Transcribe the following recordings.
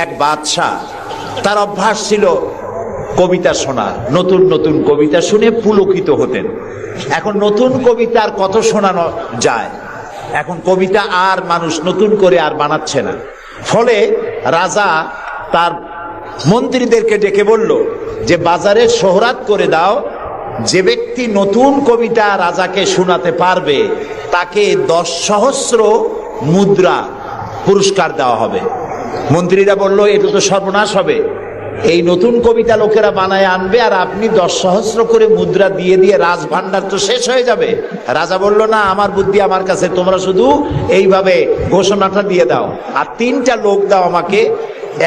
এক বাদশাহ, তার অভ্যাস ছিল কবিতা শোনা, নতুন নতুন কবিতা শুনে পুলকিত হতেন। এখন নতুন কবিতা আর কত শোনানো যায়, এখন কবিতা আর মানুষ নতুন করে আর বানাচ্ছে না। ফলে রাজা তার মন্ত্রীদেরকে ডেকে বলল যে বাজারে শোহরাত করে দাও, যে ব্যক্তি নতুন কবিতা রাজাকে শোনাতে পারবে তাকে 10 সহস্র মুদ্রা পুরস্কার দেওয়া হবে। মন্ত্রীরা বলল এটা তো সর্বনাশ হবে, এই নতুন কবিতা লোকেরা বানায় আনবে আর আপনি 10 সহস্র করে মুদ্রা দিয়ে দিয়ে রাজভান্ডার তো শেষ হয়ে যাবে। রাজা বলল না, আমার বুদ্ধি আমার কাছে, তোমরা শুধু এইভাবে ঘোষণাটা দিয়ে দাও আর 3টা লোক দাও আমাকে,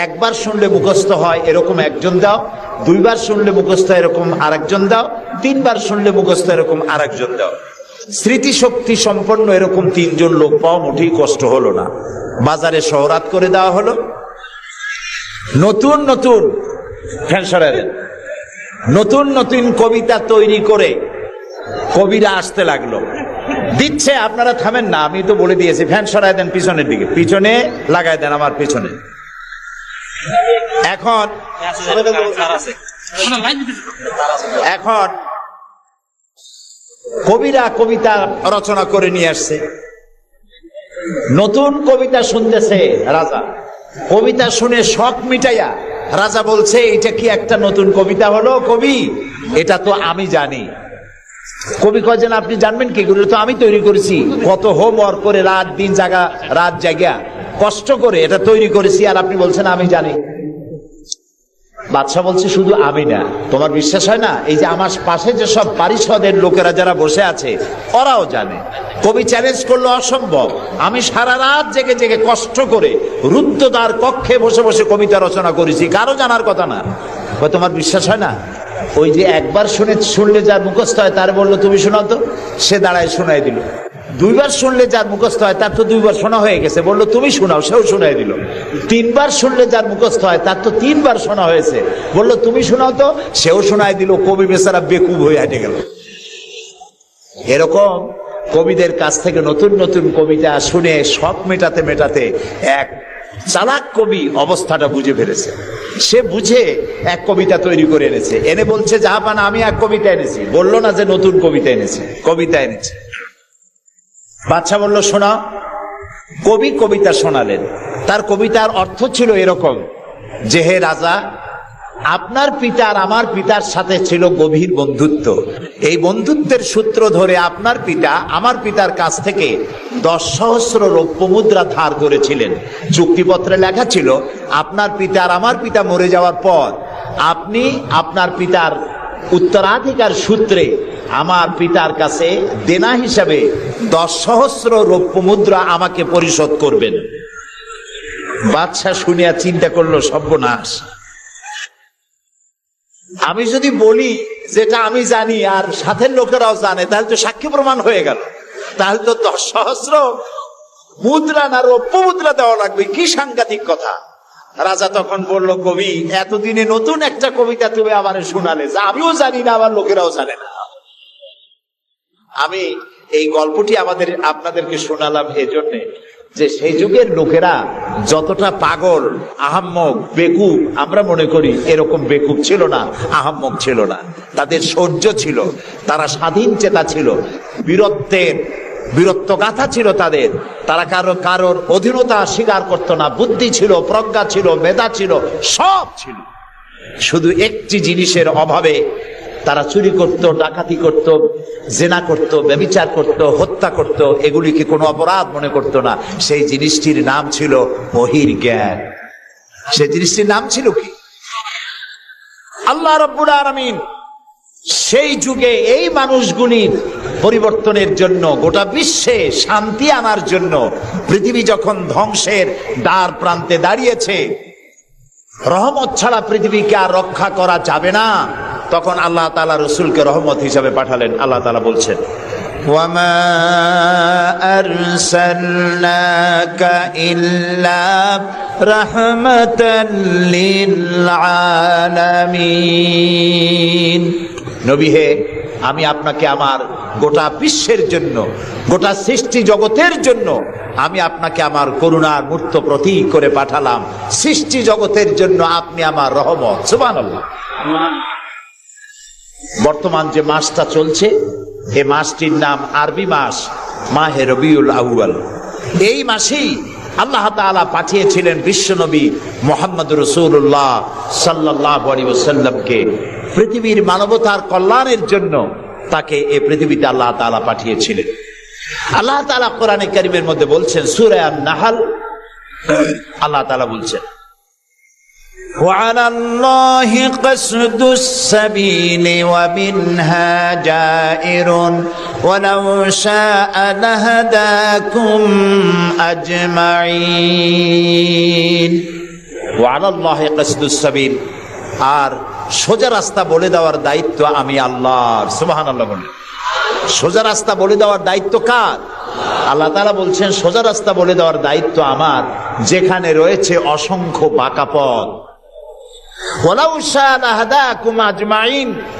একবার শুনলে মুখস্থ হয় এরকম একজন দাও, 2বার শুনলে মুখস্থ এরকম আরেকজন দাও, 3বার শুনলে মুখস্থ এরকম আরেকজন দাও। স্মৃতিশক্তি সম্পন্ন এরকম 3 জন লোক পাওয়া মোটেই কষ্ট হলো না। বাজারে শোহরাত করে দেওয়া হলো। নতুন নতুন নতুন নতুন কবিতা তৈরি করে কবিরা আসতে লাগলো, দিচ্ছে। আপনারা থামেন না, আমি তো বলে দিয়েছি। ফ্যান সরাই দেন পিছনের দিকে, পিছনে লাগাই দেন আমার পিছনে। এখন কবিরা কবিতা রচনা করে নিয়ে আসছে, নতুন কবিতা শুনতেছে রাজা। কবিতা শুনে শখ মিটাইয়া রাজা বলছে এটা কি একটা নতুন কবিতা হলো কবি, এটা তো আমি জানি। কবি কয়েছেন আপনি জানবেন কি করে, তো আমি তৈরি করেছি, কত হোমওয়ার্ক করে রাত জায়গা কষ্ট করে এটা তৈরি করেছি, আর আপনি বলছেন আমি জানি। বাদশাহ বলছে শুধু আমি না, তোমার বিশ্বাস হয় না, এই যে আমার পাশে যে সব পারিষদের লোকেরা যারা বসে আছে ওরাও জানে। কবি চ্যালেঞ্জ করলো অসম্ভব, আমি সারা রাত জেগে জেগে কষ্ট করে রুদ্ধদ্বার কক্ষে বসে বসে কবিতা রচনা করেছি, কারো জানার কথা না। তোমার বিশ্বাস হয় না? ওই যে একবার শুনলে যার মুখস্থ হয় তার বললো তুমি শোনাও তো, সে দাঁড়ায় শোনাই দিল। 2বার শুনলে যার মুখস্থ হয় তার তো 2বার শোনা হয়ে গেছে, বললো তুমি শোনাও, সেও শোনাই দিল। 3বার শুনলে যার মুখস্থ হয় তার তো 3বার শোনা হয়েছে, বললো তুমি শোনাও তো, সেও শোনাই দিল। কবি বেচারা বেকুব হয়ে হেঁটে গেল। এরকম কবিদের কাছ থেকে নতুন নতুন কবিতা শুনে শখ মেটাতে মেটাতে এক চালাক কবি অবস্থাটা বুঝে ফেলেছে। সে বুঝে এক কবিতা তৈরি করে এনেছে, এনে বলছে জাহাপানা আমি এক কবিতা এনেছি। বললো না যে নতুন কবিতা এনেছে, কবিতা এনেছে। বাদশা বলল শোনা। কবি কবিতা শোনালেন। তার কবিতার অর্থ ছিল এরকম যে হে রাজা, আপনার পিতা আর আমার পিতার সাথে ছিল গভীর বন্ধুত্ব। এই বন্ধুত্বের সূত্র ধরে আপনার পিতা আমার পিতার কাছ থেকে 10 সহস্র রৌপ্য মুদ্রা ধার করেছিলেন। চুক্তিপত্রে লেখা ছিল আপনার পিতা আর আমার পিতা মরে যাওয়ার পর আপনি আপনার পিতার উত্তরাধিকার সূত্রে আমার পিতার কাছে দেনা হিসাবে 10 সহস্র রৌপ্য মুদ্রা আমাকে পরিশোধ করবেন। বাদশা শুনিয়া চিন্তা করলো সর্বনাশ, আমি যদি বলি যেটা আমি জানি আর সাথের লোকেরাও জানে তাহলে তো সাক্ষী প্রমাণ হয়ে গেল, তাহলে তো 10 সহস্র মুদ্রা না রৌপ্য মুদ্রা দেওয়া লাগবে, কি সাংঘাতিক কথা। রাজা তখন বলল কবি এতদিনে নতুন একটা কবিতা তুমি আবার শোনালে, যা আমিও জানি না আবার লোকেরাও জানে না। আমি এই গল্পটি আপনাদেরকে শোনালাম এজন্য যে সেই যুগের লোকেরা যতটা পাগল, আহাম্মক, বেকুব আমরা মনে করি, এরকম বেকুব ছিল না, আহাম্মক ছিল না। তাদের শৌর্য ছিল, তারা স্বাধীন চেতা ছিল, বীরত্বগাথা ছিল তাদের। তারা কারোর অধীনতা স্বীকার করতো না, বুদ্ধি ছিল, প্রজ্ঞা ছিল, মেধা ছিল, সব ছিল। শুধু একটি জিনিসের অভাবে তারা চুরি করত, ডাকাতি করত, জেনা করত, ব্যভিচার করত, হত্যা করত, এগুলিকে কোনো অপরাধ মনে করত না। সেই জিনিসটির নাম ছিল বহির্জ্ঞান। সেই জিনিসটির নাম ছিল কি? আল্লাহ রাব্বুল আলামিন সেই যুগে এই মানুষগুলির পরিবর্তনের জন্য, গোটা বিশ্বে শান্তি আনার জন্য, পৃথিবী যখন ধ্বংসের দ্বার প্রান্তে দাঁড়িয়েছে, রহমত ছাড়া পৃথিবীকে আর রক্ষা করা যাবে না, তখন আল্লাহ তাআলা রাসূলকে রহমত হিসাবে পাঠালেন। আল্লাহ তাআলা বলছেন ওয়ামা আরসালনাকা ইল্লা রাহমাতাল লিল আলামিন। নবী হে, আমি আপনাকে আমার গোটা বিশ্বের জন্য, গোটা সৃষ্টি জগতের জন্য আমি আপনাকে আমার করুণার মূর্ত প্রতীক করে পাঠালাম। সৃষ্টি জগতের জন্য আপনি আমার রহমত। সুবহানাল্লাহ। বর্তমান যে মাসটা চলছে, এই মাসটির নাম আরবি মাস মাহে রবিউল আউয়াল। এই মাসেই আল্লাহ তাআলা পাঠিয়েছিলেন বিশ্বনবী মুহাম্মদ রাসূলুল্লাহ সাল্লাল্লাহু আলাইহি ওয়াসাল্লামকে পৃথিবীর মানবতার কল্যাণের জন্য। তাকে এই পৃথিবীতে আল্লাহ তাআলা পাঠিয়েছিলেন। আল্লাহ তাআলা কোরআনে কারীমের মধ্যে বলছেন, সূরা আন-নাহল, আল্লাহ তাআলা বলছেন, وعلى الله قصد السبيل ومنها جائر ولو شاء لهداكم أجمعين وعلى الله قصد السبيل। আর সোজা রাস্তা বলে দেওয়ার দায়িত্ব আমি আল্লাহর। সুবহানাল্লাহ বলেন। সোজা রাস্তা বলে দেওয়ার দায়িত্ব কার? আল্লাহ তাআলা বলছেন সোজা রাস্তা বলে দেওয়ার দায়িত্ব আমার, যেখানে রয়েছে অসংখ্য বাঁকা পথ।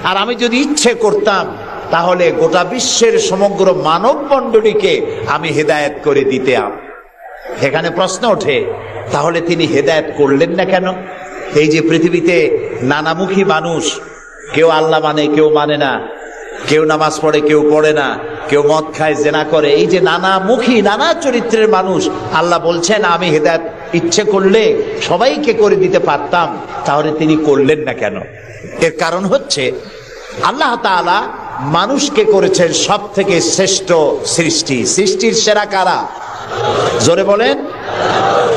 আর আমি যদি ইচ্ছে করতাম তাহলে গোটা বিশ্বের সমগ্র মানব মণ্ডলীকে আমি হেদায়েত করে দিতাম। এখানে প্রশ্ন ওঠে, তাহলে তিনি হেদায়েত করলেন না কেন? এই যে পৃথিবীতে নানামুখী মানুষ, কেউ আল্লাহ মানে, কেউ মানে না, কেউ নামাজ পড়ে, কেউ পড়ে না, কেউ মদ খায়, জেনা করে, এই যে নানামুখী নানা চরিত্রের মানুষ, আল্লাহ বলছেন আমি হেদায়েত ইচ্ছে করলে সবাইকে করে দিতে পারতাম, তাহলে তিনি করলেন না কেন? এর কারণ হচ্ছে আল্লাহ তাআলা মানুষকে করেছেন সব থেকে শ্রেষ্ঠ সৃষ্টি। সৃষ্টির সেরা কারা? জোরে বলেন।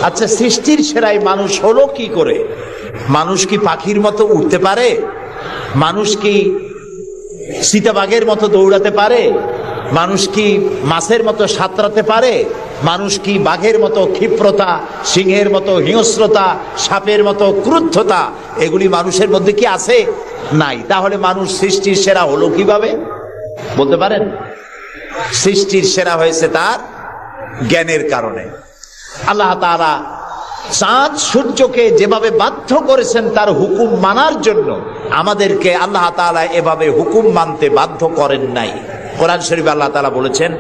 আচ্ছা, সৃষ্টির সেরাই মানুষ হলো কি করে? মানুষ কি পাখির মতো উড়তে পারে? মানুষ কি চিতাবাঘের মতো দৌড়াতে পারে? মানুষ কি মাছের মতো সাঁতরাতে পারে? মানুষ কি বাঘের মতো ক্ষিপ্রতা, সিংহের মতো হিংস্রতা, সাপের মতো ক্রুদ্ধতা এগুলি মানুষের মধ্যে কি আছে? নাই। তাহলে মানুষ সৃষ্টির সেরা হলো কিভাবে বলতে পারেন? সৃষ্টির সেরা হয়েছে তার জ্ঞানের কারণে। আল্লাহ তাআলা চাঁদ সূর্যকে যেভাবে বাধ্য করেছেন তার হুকুম মানার জন্য, আমাদেরকে আল্লাহ তাআলা এভাবে হুকুম মানতে বাধ্য করেন নাই। কোরআন শরীফে আল্লাহ তাআলা বলেছেন,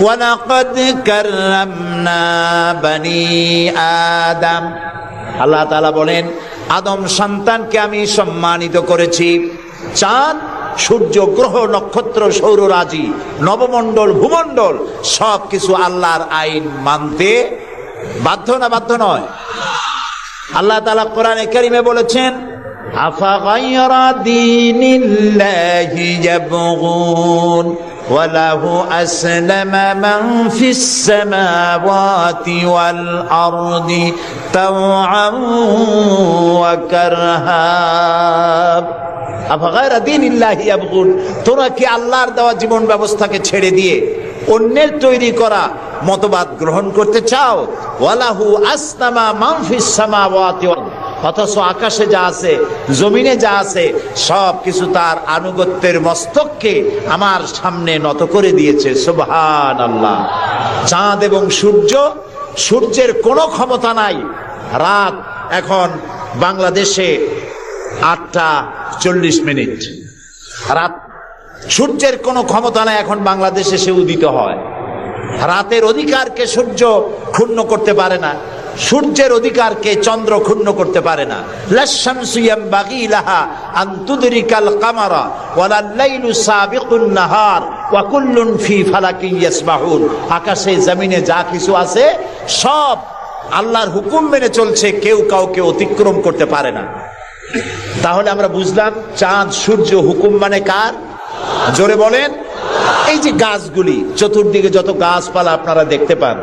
ওয়ালাকাদ কাররামনা বানি আদম। আল্লাহ তাআলা বলেন, আদম সন্তানকে আমি সম্মানিত করেছি। চাঁদ, সূর্য, গ্রহ, নক্ষত্র, সৌররাজি, নবমণ্ডল, ভূমণ্ডল সবকিছু আল্লাহর আইন মানতে বাধ্য না বাধ্য নয়? আল্লাহ তাআলা কোরআনে কারীমে বলেছেন, আফাগায়রা দীনিল্লাহি ইয়াবগুন ওয়া লাহু আসলামা মান ফিস সামাওয়াতি ওয়াল আরদি তাওআন ওয়া কারহা। আফাগায়রা দীনিল্লাহি ইয়াবগুন, তোমরা কি আল্লাহর দেওয়া জীবন ব্যবস্থাকে ছেড়ে দিয়ে অন্যের তৈরি করা মতবাদ গ্রহণ করতে চাও? ওয়ালাহু আসলামা মান ফিস সামাওয়াতি, অথচ আকাশে যা আছে, জমিনে যা আছে সব কিছু তার আনুগত্যের মস্তককে আমার সামনে নত করে দিয়েছে। সুবহানাল্লাহ। চাঁদ এবং সূর্য, সূর্যের কোনো ক্ষমতা নাই। রাত এখন বাংলাদেশে 8:40, রাত। সূর্যের কোনো ক্ষমতা নাই এখন বাংলাদেশে সে উদিত হয়। রাতের অধিকারকে সূর্য ক্ষুণ্ণ করতে পারে না, সূর্যের অধিকারকে চন্দ্র ক্ষুণ্ণ করতে পারে না। লাশ-শামসু ইয়ামবাগি লাহা আন তুদরিকাল কামারা ওয়ালাল লাইলু সাবিকুন নাহার ওয়া কুল্লুন ফি ফালাকিন ইয়াসবাহুন। আকাশে জমিনে যা কিছু আছে সব আল্লাহর হুকুম মেনে চলছে, কেউ কাউকে অতিক্রম করতে পারে না। তাহলে আমরা বুঝলাম চাঁদ সূর্য হুকুম মানে কার? জোরে বলেন। এই যে গাছগুলি, চতুর্দিকে যত গাছপালা আপনারা দেখতে পান,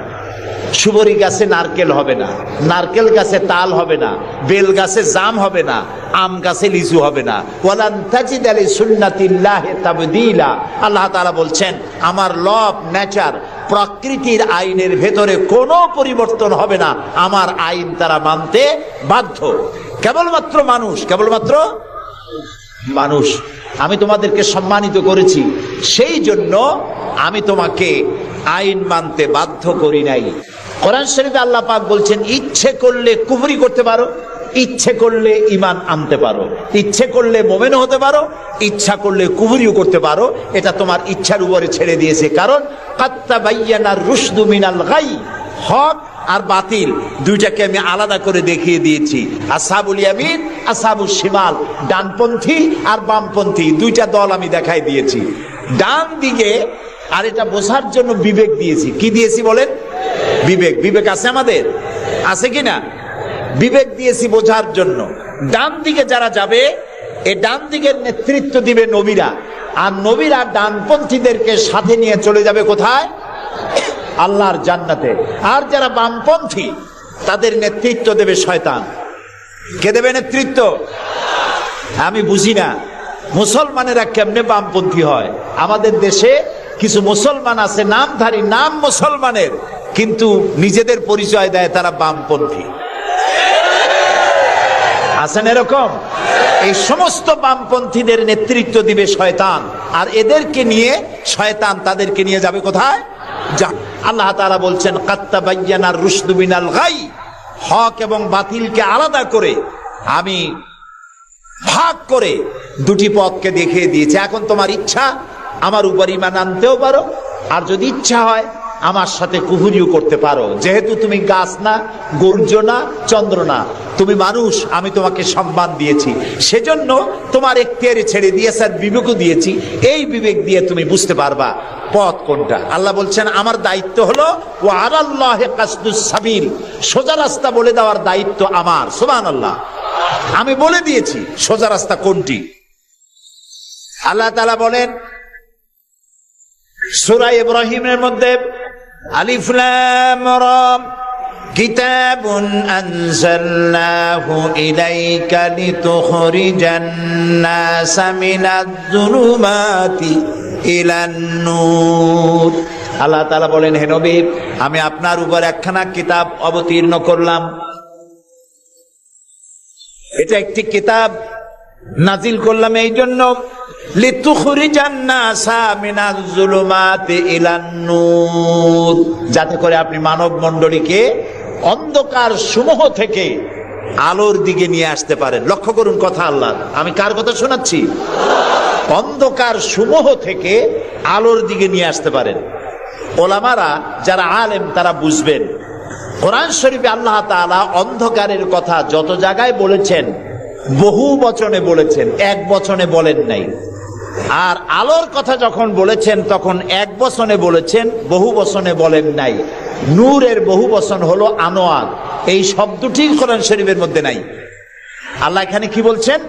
সুবরি গাছে নারকেল হবে না, নারকেল গাছে তাল হবে না, বেল গাছে জাম হবে না, আম গাছে লিচু হবে না। ওয়ালান তাজিদা লিসুন্নাতিল্লাহি তাবদীলা। আল্লাহ তাআলা বলছেন আমার লব, নেচার, প্রকৃতির আইনের ভেতরে কোনো পরিবর্তন হবে না, আমার আইন তারা মানতে বাধ্য। কেবলমাত্র মানুষ, কেবলমাত্র মানুষ। আমি তোমাদেরকে সম্মানিত করেছি, সেই জন্য আমি তোমাকে আইন মানতে বাধ্য করি নাই। কোরআন শরীফে আল্লাহ পাক বলছেন ইচ্ছে করলে কুফরি করতে পারো, ইচ্ছে করলে ঈমান আনতে পারো, ইচ্ছে করলে মুমিন হতে পারো, ইচ্ছা করলে কুফরিও করতে পারো। এটা তোমার ইচ্ছার উপরে ছেড়ে দিয়েছে। কারণ কাদ তাবায়্যানার রুশদু মিনাল গাই, হক আর বাতিল দুইটাকে আমি আলাদা করে দেখিয়ে দিয়েছি। আসহাবুল ইয়ামিন, আসহাবুশ শিমাল, ডানপন্থী আর বামপন্থী দুইটা দল আমি দেখাই দিয়েছি। ডান দিকে, আর এটা বোঝার জন্য বিবেক দিয়েছি। কি দিয়েছি বলেন? বিবেক। বিবেক আছে আমাদের? আছে কিনা? বিবেক দিয়েছি বোঝার জন্য। ডান দিকে যারা যাবে, এই ডান দিকের নেতৃত্ব দিবে নবীরা, আর নবীরা ডানপন্থীদেরকে সাথে নিয়ে চলে যাবে কোথায়? আল্লাহর জান্নাতে। আর যারা বামপন্থী, তাদের নেতৃত্ব দেবে শয়তান। কে দেবে নেতৃত্ব? আমি বুঝি না মুসলমানেরা কেমনে বামপন্থী হয়। আমাদের দেশে কিছু মুসলমান আছে নামধারী, নাম মুসলমানের, কিন্তু নিজেদের পরিচয় দেয় তারা বামপন্থী। আছেন এরকম? এই সমস্ত বামপন্থীদের নেতৃত্ব দিবে শয়তান, আর এদেরকে নিয়ে শয়তান তাদেরকে নিয়ে যাবে কোথায়? আল্লাহ তাআলা বলছেন কাদ তাবায়্যানার রুশদু মিনাল গাই, হক এবং বাতিলকে আলাদা করে আমি ভাগ করে দুটি পথকে দেখিয়ে দিয়েছি। এখন তোমার ইচ্ছা আমার উপর ঈমান আনতেও পারো, আর যদি ইচ্ছা হয় আমার সাথে কুফরিও করতে পারো। যেহেতু তুমি গাছ না, গর্জ না, চন্দ্র না, তুমি মানুষ, আমি তোমাকে সম্মান দিয়েছি, সেজন্য তোমার এখতিয়ারে ছেড়ে দিয়েছি আর বিবেকও দিয়েছি। এই বিবেক দিয়ে তুমি বুঝতে পারবা পথ কোনটা। আল্লাহ বলছেন আমার দায়িত্ব হলো ওয়া আলাল্লাহি কাসদুস সাবিল, সোজা রাস্তা বলে দেওয়ার দায়িত্ব আমার। সুবহানাল্লাহ, আমি বলে দিয়েছি সোজা রাস্তা কোনটি। আল্লাহ তাআলা বলেন সূরা ইব্রাহিমের মধ্যে আলিফ লাম রা কিতাবুন আনজালনাহু ইলাইকা লিতুখরিজান নাসা মিনাজ যুলুমাতি ইলান নূর। আল্লাহ তাআলা বলেন হে নবী, আমি আপনার উপর একখানা কিতাব অবতীর্ণ করলাম। এটা একটি কিতাব নাজিল করলাম এই জন্য লিতুখরিজান নাসা মিনাজ যুলুমাতি ইলান নূর, যাতে করে আপনি মানব মণ্ডলীকে অন্ধকার সমূহ থেকে আলোর দিকে নিয়ে আসতে পারেন। লক্ষ্য করুন কথা আল্লাহ, আমি কার কথা শোনাচ্ছি? অন্ধকার সমূহ থেকে আলোর দিকে নিয়ে আসতে পারেন। ওলামারা যারা আলেম তারা বুঝবেন, কোরআন শরীফে আল্লাহ তাআলা অন্ধকারের কথা যত জায়গায় বলেছেন বহু বচনে বলেছেন, এক বচনে বলেন নাই। আর আলোর কথা যখন বলেছেন তখন এক বচনে বলেছেন, বহু বচনে বলেন নাই। নূরের বহু বচন হলো আনোয়ার, এই শব্দটি কোরআন শরীফের মধ্যে নাই। আল্লাহ এখানে কি বলছেন?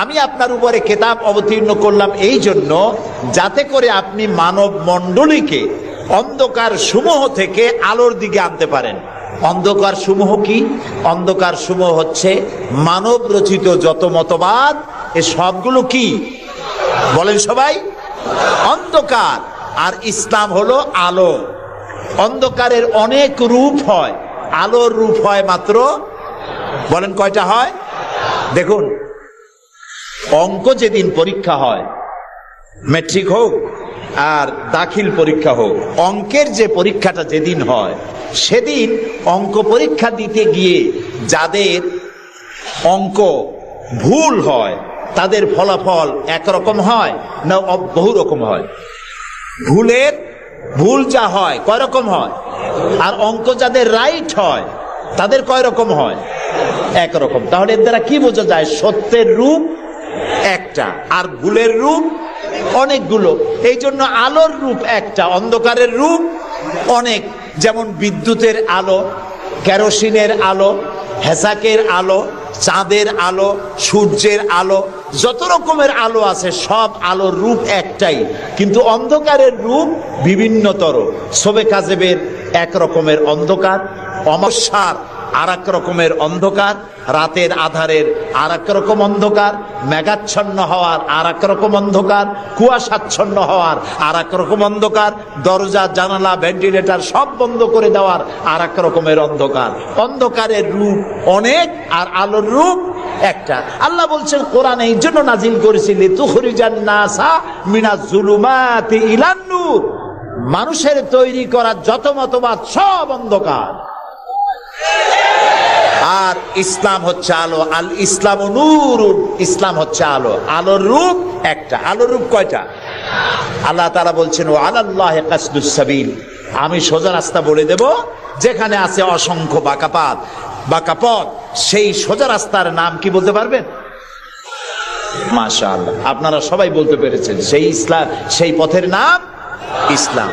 আমি আপনার উপরে কিতাব অবতীর্ণ করলাম এই জন্য যাতে করে আপনি মানব মণ্ডলীকে অন্ধকার সমূহ থেকে আলোর দিকে আনতে পারেন। অন্ধকার সমূহ কি? অন্ধকার সমূহ হচ্ছে মানব রচিত যত মতবাদ, এ সবগুলো কি বলেন সবাই? অন্ধকার। আর ইসলাম হলো আলো। অন্ধকারের অনেক রূপ হয়, আলোর রূপ হয় মাত্র, বলেন কয়টা হয়? দেখুন, অঙ্ক যেদিন পরীক্ষা হয়, ম্যাট্রিক হোক আর দাখিল পরীক্ষা হোক, অঙ্কের যে পরীক্ষাটা যেদিন হয় সেদিন অঙ্ক পরীক্ষা দিতে গিয়ে যাদের অঙ্ক ভুল হয় তাদের ফলাফল একরকম হয় না বহু রকম হয়? ভুল যা হয় কয় রকম হয়? আর অঙ্ক যাদের রাইট হয় তাদের কয় রকম হয়? একরকম। তাহলে এর দ্বারা কি বোঝা যায়? সত্যের রূপ একটা আর ভুলের রূপ অনেকগুলো। এই জন্য আলোর রূপ একটা, অন্ধকারের রূপ অনেক। যেমন বিদ্যুতের আলো, কেরোসিনের আলো, হেসাকের আলো, চাঁদের আলো, সূর্যের আলো, যত রকমের আলো আছে সব আলোর রূপ একটাই, কিন্তু অন্ধকারের রূপ বিভিন্নতর। শবে কাজেবের এক রকমের অন্ধকার, অমাবস্যার আর এক রকমের অন্ধকার, রাতের আধারের আর এক রকম অন্ধকার, মেঘাচ্ছন্ন হওয়ার আর এক রকম অন্ধকার, কুয়াশাচ্ছন্ন হওয়ার আর এক রকম অন্ধকার, দরজা জানালা ভেন্টিলেটর সব বন্ধ করে দেওয়ার আর এক রকমের অন্ধকার। অন্ধকারের রূপ অনেক আর আলোর রূপ একটা। আল্লাহ বলছেন কোরআন এই জন্য নাজিল করেছি লিতুখরিজান নাসা মিনাজ যুলুমাতি ইলান নূর, মানুষের তৈরি করা যত মতবাদ সব অন্ধকার। আর ইসলাম হচ্ছে আলো। আল ইসলাম নূর, ইসলাম হচ্ছে আলো। আলোর রূপ একটা। আলোর রূপ কয়টা? আল্লাহ তাআলা বলছেন ও আলাল্লাহি কাসদুস সাবিল, আমি সোজা রাস্তা বলে দেব, যেখানে আছে অসংখ্য বাঁকা পথ, সেই সোজা রাস্তার নাম কি বলতে পারবেন? মাশাআল্লাহ, আপনারা সবাই বলতে পেরেছেন। সেই ইসলাম, সেই পথের নাম ইসলাম।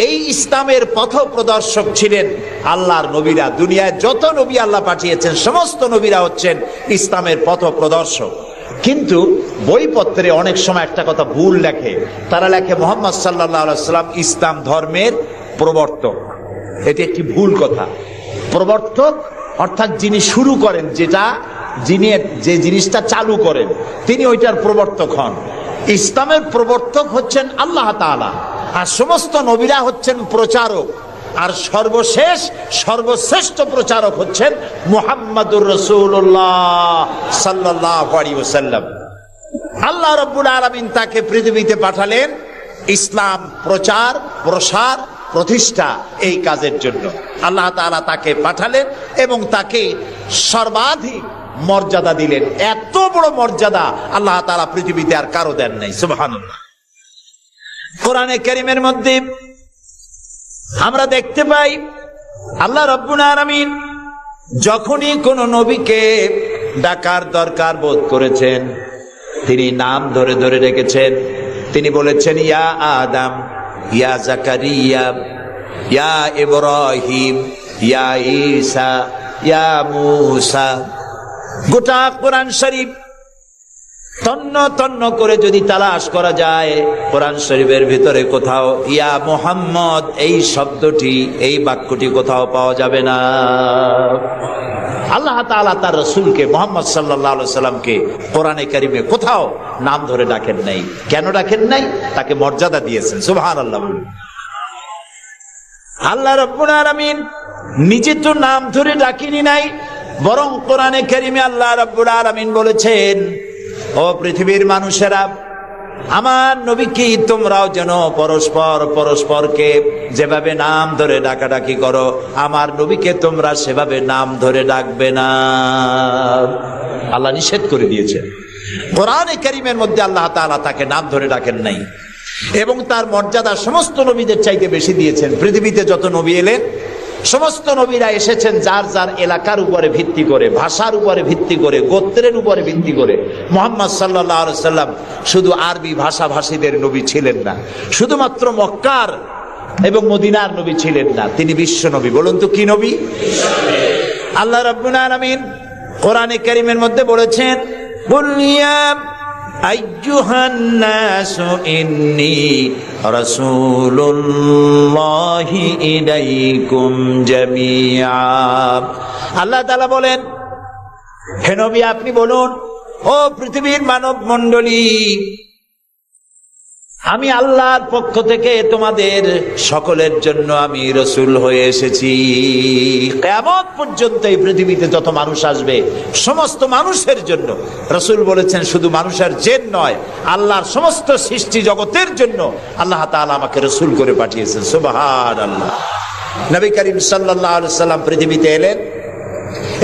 এই ইসলামের পথ প্রদর্শক ছিলেন আল্লাহর নবীরা। দুনিয়ায় যত নবী আল্লাহ পাঠিয়েছেন সমস্ত নবীরা হচ্ছেন ইসলামের পথ প্রদর্শক। কিন্তু বইপত্রে অনেক সময় একটা কথা ভুল লেখে। তারা লেখে মুহাম্মদ সাল্লাল্লাহু আলাইহি ওয়াসাল্লাম ইসলাম ধর্মের প্রবর্তক। এটি একটি ভুল কথা। প্রবর্তক অর্থাৎ যিনি শুরু করেন, যিনি যে জিনিসটা চালু করেন, তিনি ওইটার প্রবর্তক হন। ইসলামের প্রবর্তক হচ্ছেন আল্লাহ তাআলা, আর সমস্ত নবীরা হচ্ছেন প্রচারক, আর সর্বশ্রেষ্ঠ প্রচারক হচ্ছেন মুহাম্মাদুর রাসূলুল্লাহ সাল্লাল্লাহু আলাইহি ওয়াসাল্লাম। আল্লাহ রাব্বুল আলামিন তাকে পৃথিবীতে পাঠালেন ইসলাম প্রচার, প্রসার, প্রতিষ্ঠা এই কাজের জন্য। আল্লাহ তাআলা তাকে পাঠালেন এবং তাকে সর্বাধিক মর্যাদা দিলেন। এত বড় মর্যাদা আল্লাহ তাআলা পৃথিবীতে আর কারো দেন নাই। সুবহানাল্লাহ। কোরআনে কারীমের মধ্যে আমরা দেখতে পাই আল্লাহ রাব্বুল আলামিন যখনই কোন নবীকে ডাকার দরকার বোধ করেছেন, তিনি নাম ধরে ধরে রেখেছেন। তিনি বলেছেন ইয়া আদম, ইয়া জাকারিয়া, ইয়া ইব্রাহিম, ইয়া ঈসা, ইয়া মূসা। গোটা কোরআন শরীফ তন্ন তন্ন করে যদি তালাশ করা যায়, কোরআন শরীফের ভিতরে কোথাও ইয়া মুহাম্মদ এই শব্দটি, এই বাক্যটি কোথাও পাওয়া যাবে না। আল্লাহ তাআলা তার রাসূলকে মুহাম্মদ সাল্লাল্লাহু আলাইহি সাল্লামকে কোরআনে কারীমে কোথাও নাম ধরে ডাকেন নাই। কেন ডাকেন নাই? তাকে মর্যাদা দিয়েছেন। সুবহানাল্লাহ। আল্লাহ রাব্বুল আলামিন নিজে তো নাম ধরে ডাকেনি নাই, বরং কোরআনে কারীমে আল্লাহ রাব্বুল আলামিন বলেছেন ও পৃথিবীর মানুষেরা, আমার নবীকে তোমরাও যেন পরস্পরকে যেভাবে নাম ধরে ডাকাডাকি করো, আমার নবীকে তোমরা সেভাবে নাম ধরে ডাকবে না। আল্লাহ নিষেধ করে দিয়েছেন। কোরআনে কারীমের মধ্যে আল্লাহ তাআলা তাকে নাম ধরে ডাকেন নাই এবং তার মর্যাদা সমস্ত নবীদের চাইতে বেশি দিয়েছেন। পৃথিবীতে যত নবী এলেন সমস্ত নবীরা এসেছেন যার যার এলাকার উপরে ভিত্তি করে, ভাষার উপরে ভিত্তি করে, গোত্রের উপরে ভিত্তি করে। মুহাম্মদ সাল্লাল্লাহু আলাইহি সাল্লাম শুধু আরবি ভাষাভাষীদের নবী ছিলেন না, শুধুমাত্র মক্কার এবং মদিনার নবী ছিলেন না, তিনি বিশ্ব নবী। বলুন তো কি নবী? আল্লাহ রাব্বুল আলামিন কোরআনে কারীমের মধ্যে বলেছেন কুল ইয়া আইয়ুহান নাসু ইন্নী রাসূলুল্লাহি ইলাইকুম জামিআ। আল্লাহ তাআলা বলেন হে নবী আপনি বলুন, ও পৃথিবীর মানব মণ্ডলী, আমি আল্লাহর পক্ষ থেকে তোমাদের সকলের জন্য আমি রাসূল হয়ে এসেছি। কিয়ামত পর্যন্ত এই পৃথিবীতে যত মানুষ আসবে সমস্ত মানুষের জন্য। রাসূল বলেছেন শুধু মানুষের জেন নয়, আল্লাহর সমস্ত সৃষ্টি জগতের জন্য আল্লাহ তাআলা আমাকে রাসূল করে পাঠিয়েছেন। সুবহানাল্লাহ। নবী করিম সাল্লাল্লাহু আলাইহি সাল্লাম পৃথিবীতে এলেন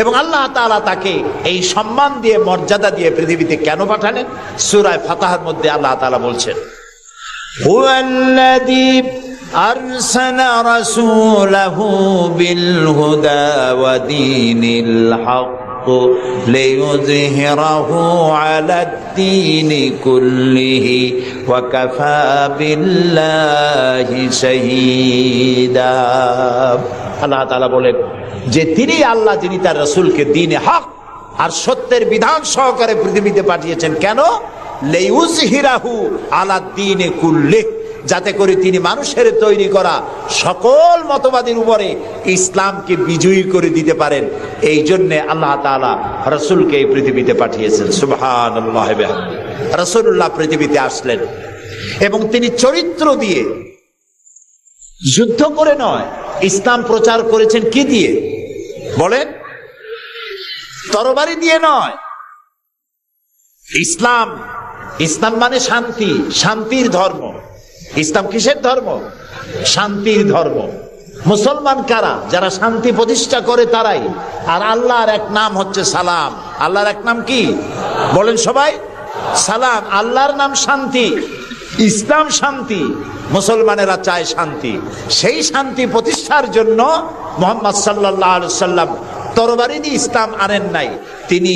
এবং আল্লাহ তাআলা তাকে এই সম্মান দিয়ে, মর্যাদা দিয়ে পৃথিবীতে কেন পাঠালেন? সূরা ফাতহার মধ্যে আল্লাহ তাআলা বলছেন هو الذي أرسل رسوله بالهدى ودين الحق ليظهره على الدين كله وكفى بالله شهيدا। আল্লাহ তাআলা বলেন যে তিনি আল্লাহ, যিনি তার রাসূলকে দ্বীনে হক আর সত্যের বিধান সহকারে পৃথিবীতে পাঠিয়েছেন। কেন? লিইউযহিরাহু আলা দ্বীনি কুল্লি, যাতে করে তিনি মানুষের তৈরি করা সকল মতবাদের উপরে ইসলামকে বিজয়ী করে দিতে পারেন। এই জন্য আল্লাহ তাআলা রাসূলকে এই পৃথিবীতে পাঠিয়েছেন। সুবহানাল্লাহি ওয়া বিহামদিহি। রাসূলুল্লাহ পৃথিবীতে আসলেন এবং তিনি চরিত্র দিয়ে, যুদ্ধ করে নয়, ইসলাম প্রচার করেছেন কি দিয়ে বলেন? তরবারি দিয়ে নয়। ইসলাম মানে শান্তি, শান্তির ধর্ম। ইসলাম কিসের ধর্ম? শান্তির ধর্ম। মুসলমান কারা? যারা শান্তি প্রতিষ্ঠা করে তারাই। আর আল্লাহর এক নাম হচ্ছে সালাম। আল্লাহর এক নাম কি বলেন সবাই? সালাম। আল্লাহর নাম শান্তি, ইসলাম শান্তি, মুসলমানেরা চায় শান্তি। সেই শান্তি প্রতিষ্ঠার জন্য মুহাম্মদ সাল্লাল্লাহু আলাইহি সাল্লাম তরবারি দিয়ে ইসলাম আনেন নাই, তিনি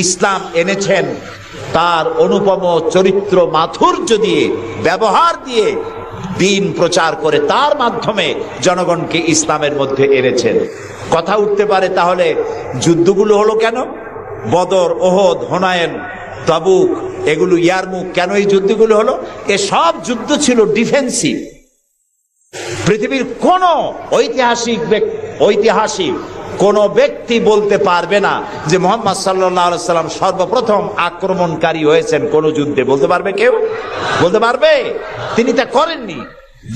ইসলাম এনেছেন তার অনুপম চরিত্র মাধুর্য দিয়ে, ব্যবহার দিয়ে, দিন প্রচার করে তার মাধ্যমে জনগণকে ইসলামের মধ্যে এনেছেন। কথা উঠতে পারে তাহলে যুদ্ধগুলো হলো কেন? বদর, ওহদ, হুনাইন, তাবুক, এগুলো ইয়ারমুক, কেন এই যুদ্ধগুলো হলো? এসব যুদ্ধ ছিল ডিফেন্সিভ। পৃথিবীর কোন ঐতিহাসিক কোন ব্যক্তি বলতে পারবে না যে মুহাম্মদ সাল্লাল্লাহু আলাইহি সাল্লাম সর্বপ্রথম আক্রমণকারী হয়েছেন কোন যুদ্ধে। বলতে পারবে কেউ? বলতে পারবে? তিনি তা করেননি।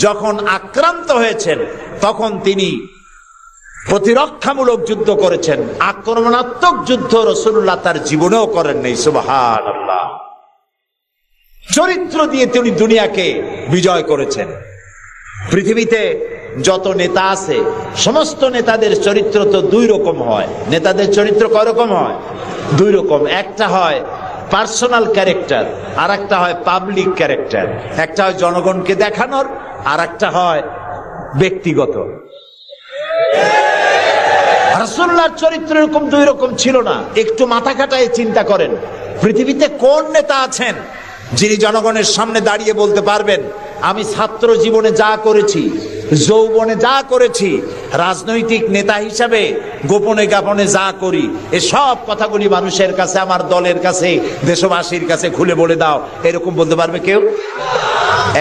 যখন আক্রান্ত হয়েছেন তখন তিনি প্রতিরক্ষামূলক যুদ্ধ করেছেন। আক্রমণাত্মক যুদ্ধ রাসূলুল্লাহ তার জীবনেও করেন নাই। সুবহানাল্লাহ। চরিত্র দিয়ে তিনি দুনিয়াকে বিজয় করেছেন। পৃথিবীতে যত নেতা আছে সমস্ত নেতাদের চরিত্র তো দুই রকম হয়। নেতাদের চরিত্র কয় রকম হয়? দুই রকম। একটা হয় পার্সোনাল ক্যারেক্টার, আর একটা হয় পাবলিক ক্যারেক্টার। একটা হয় জনগণকে দেখানোর, আর একটা হয় ব্যক্তিগত। রাসূলুল্লাহর চরিত্র এরকম দুই রকম ছিল না। একটু মাথা খাটায় চিন্তা করেন, পৃথিবীতে কোন নেতা আছেন যিনি জনগণের সামনে দাঁড়িয়ে বলতে পারবেন আমি ছাত্র জীবনে যা করেছি, যৌবনে যা করেছি, রাজনৈতিক নেতা হিসাবে গোপনে গোপনে যা করি, এসব কথাগুলি মানুষের কাছে, আমার দলের কাছে, দেশবাসীর কাছে খুলে বলে দাও, এরকম বলতে পারবে কেউ?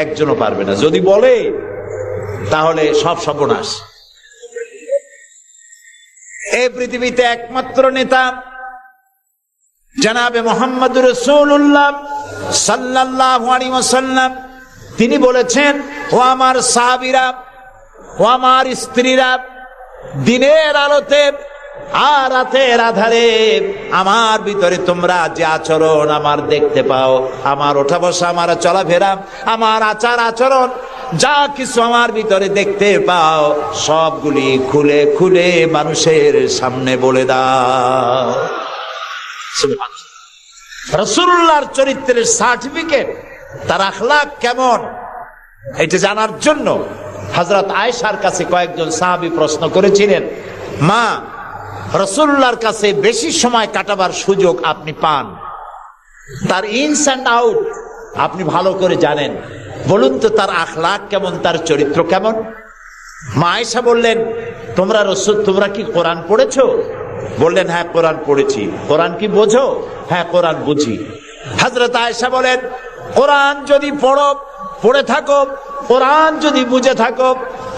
একজনও পারবে না। যদি বলে তাহলে সব সর্বনাশ। এই পৃথিবীতে একমাত্র নেতা জনাবে মুহাম্মদুর রাসূলুল্লাহ সাল্লাল্লাহু আলাইহি ওয়াসাল্লাম। তিনি বলেছেন, ও আমার সাহাবীরা, ও আমার স্ত্রীরা, দিনের আলোতে আর রাতের আধারে আমার ভিতরে তোমরা যে আচরণ আমার দেখতে পাও, আমার ওঠা বসা, আমার চলাফেরা, আমার আচার আচরণ, যা কিছু আমার ভিতরে দেখতে পাও সবগুলি খুলে খুলে মানুষের সামনে বলে দাও। রাসূলুল্লাহর চরিত্রের সার্টিফিকেট, তার আখলাক কেমন, এটা জানার জন্য হযরত আয়েশার কাছে কয়েকজন সাহাবী প্রশ্ন করেছিলেন, মা, রাসূলুল্লাহর কাছে বেশি সময় কাটাবার সুযোগ আপনি পান, তার ইনস অ্যান্ড আউট আপনি ভালো করে জানেন, বলুন তো তার আখলাক কেমন, তার চরিত্র কেমন? মা আয়েশা বললেন, তোমরা কি কোরআন পড়েছো? বললেন, হ্যাঁ কোরআন পড়েছি। কোরআন কি বোঝো? হ্যাঁ কোরআন বুঝি। হযরত আয়েশা বলেন, কোরআন যদি পড়ে থাকো, কোরআন যদি বুঝে থাকো,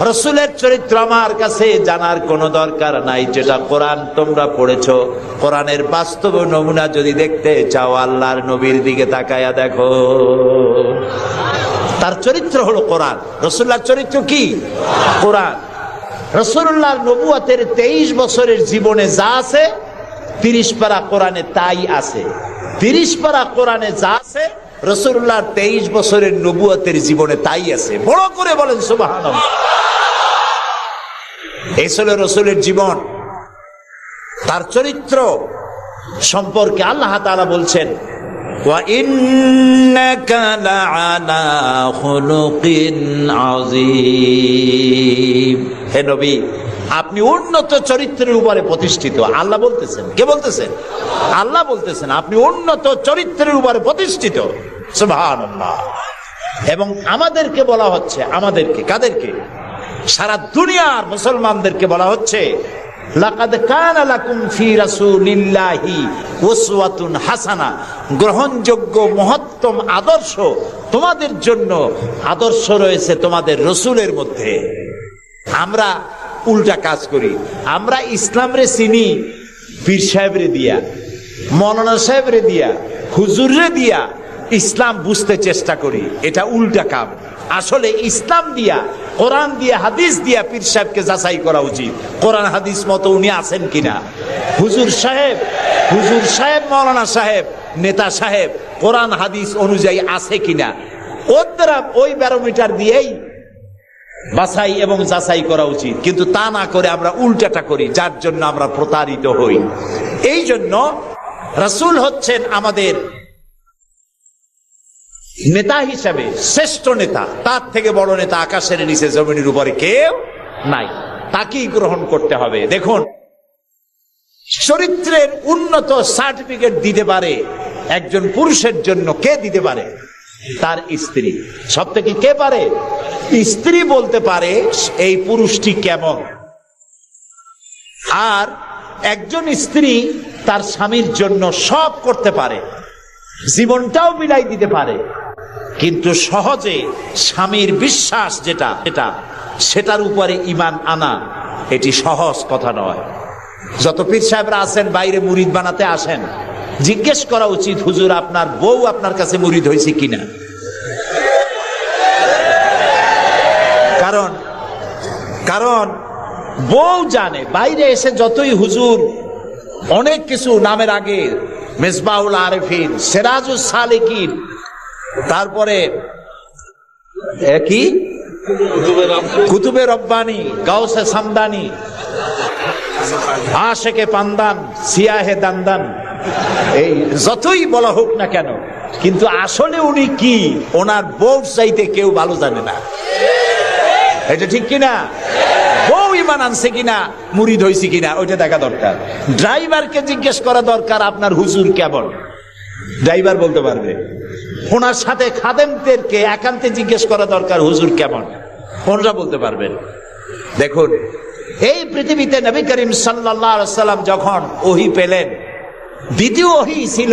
রাসূলের চরিত্র আমার কাছে জানার কোনো দরকার নাই। যেটা কোরআন তোমরা পড়েছো, কোরআনের বাস্তব নমুনা যদি দেখতে চাও, আল্লাহর নবীর দিকে তাকায়া দেখো। তার চরিত্র হলো কোরআন। রাসূলুল্লাহর চরিত্র কি? কোরআন। রাসূলুল্লাহর নবুয়তের 23 বছরের জীবনে যা আছে 30 পারা কোরআনে তাই আছে। 30 পারা কোরআনে যা আছে রাসূলুল্লাহর 23 বছরের নবুয়তের জীবনে তাই আছে। বড় করে বলেন সুবহানাল্লাহ। এই ছিল রাসূলের জীবন। তার চরিত্র সম্পর্কে আল্লাহ তাআলা বলছেন, ওয়া ইন্নাকা লাআলা খুলুকিন আযীম। হে নবী, আপনি উন্নত চরিত্রের উপরে প্রতিষ্ঠিত। আল্লাহ বলতেছেন। কে বলতেছেন? আল্লাহ বলতেছেন আপনি উন্নত চরিত্রের উপরে প্রতিষ্ঠিত। সুবহানাল্লাহ। এবং আমাদেরকে বলা হচ্ছে, আমাদেরকে, কাদেরকে? সারা দুনিয়ার মুসলমানদেরকে বলা হচ্ছে, লাকাদ কানা লাকুম ফি রাসূলিল্লাহি উসওয়াতুন হাসানা, গ্রহণযোগ্য মহত্তম আদর্শ তোমাদের জন্য আদর্শ রয়েছে তোমাদের রাসূলের মধ্যে। আমরা উল্টা কাজ করি। আমরা ইসলামরে চিনি পীর সাহেবরে দিয়া, মৌলানা সাহেবরে দিয়া, হুজুররে দিয়া ইসলাম বুঝতে চেষ্টা করি। এটা উল্টা কাম। আসলে ইসলাম দিয়া, কোরআন দিয়া, হাদিস দিয়া পীর সাহেবকে যাচাই করা উচিত, কোরআন হাদিস মতো উনি আছেন কিনা। হুজুর সাহেব, মৌলানা সাহেব, নেতা সাহেব কোরআন হাদিস অনুযায়ী আছে কিনা, ওই ব্যারোমিটার দিয়েই বাছাই এবং যাচাই করা উচিত, কিন্তু তা না করে আমরা উল্টাটা করি, যার জন্য আমরা প্রতারিত হই। এই জন্য রাসূল হচ্ছেন আমাদের নেতা হিসাবে শ্রেষ্ঠ নেতা। তার থেকে বড় নেতা আকাশের নিচে জমিনের উপরে কেউ নাই, তাকেই গ্রহণ করতে হবে। দেখুন, চরিত্রের উন্নত সার্টিফিকেট দিতে পারে একজন পুরুষের জন্য কে দিতে পারে? তার স্ত্রী। সব থেকে কে পারে? স্ত্রী বলতে পারে এই পুরুষটি কেমন। আর একজন স্ত্রী তার স্বামীর জন্য সব করতে পারে, জীবনটাও বিলাই দিতে পারে, কিন্তু সহজে স্বামীর বিশ্বাস যেটা সেটার উপরে ঈমান আনা এটি সহজ কথা নয়। যত পীর সাহেবরা আছেন বাইরে মুরিদ বানাতে আসেন, জিজ্ঞেস করা উচিত, হুজুর আপনার বউ আপনার কাছে মুরিদ হয়েছে কিনা? কারণ বউ জানে। বাইরে এসে যতই হুজুর অনেক কিছু নামের আগে মেজবাহুল আরেফিন, সিরাজুস সালিকিন, তারপরে কি কুতুবে রব্বানি, গাউসে সামদানি, আশেকে পান্দান, সিয়াহে দান্দান, এই যতই বলা হোক না কেন, কিন্তু আসলে উনি কি ওনার বউ চাইতে কেউ ভালো জানে না। এটা ঠিক কিনা? বউ ঈমান আনছে কিনা, মুরিদ হয়েছে কিনা, ওইটা দেখা দরকার। ড্রাইভারকে জিজ্ঞেস করা দরকার আপনার হুজুর কেমন, ড্রাইভার বলতে পারবে। ওনার সাথে খাদেমদেরকে একান্তে জিজ্ঞেস করা দরকার হুজুর কেমন, ওনারা বলতে পারবেন। দেখুন, এই পৃথিবীতে নবী করিম সাল্লাল্লাহু আলাইহি সাল্লাম যখন ওহী পেলেন, দ্বিতীয় ওহী ছিল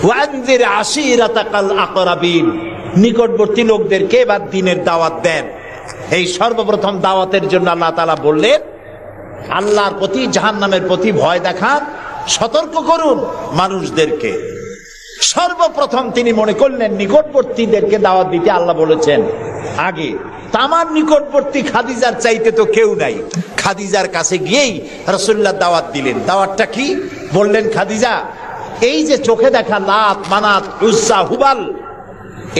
ওয়ানজির আশিরাতাকাল আকরাবিন, নিকটবর্তী লোকদেরকে এবার দ্বীনের দাওয়াত দেন। এই সর্বপ্রথম দাওয়াতের জন্য আল্লাহ তাআলা বললেন, আল্লাহর প্রতি, জাহান্নামের প্রতি ভয় দেখান, সতর্ক করুন মানুষদেরকে। সর্বপ্রথম তিনি মনে করলেন নিকটবর্তীদেরকে দাওয়াত দিতে আল্লাহ বলেছেন আগে। তামার নিকটবর্তী খাদিজার চাইতে তো কেউ নাই। খাদিজার কাছে গিয়েই রাসূলুল্লাহ দাওয়াত দিলেন। দাওয়াতটা কি বললেন? খাদিজা, এই যে চোখে দেখা লাত, মানাত, উজ্জা, হুবাল,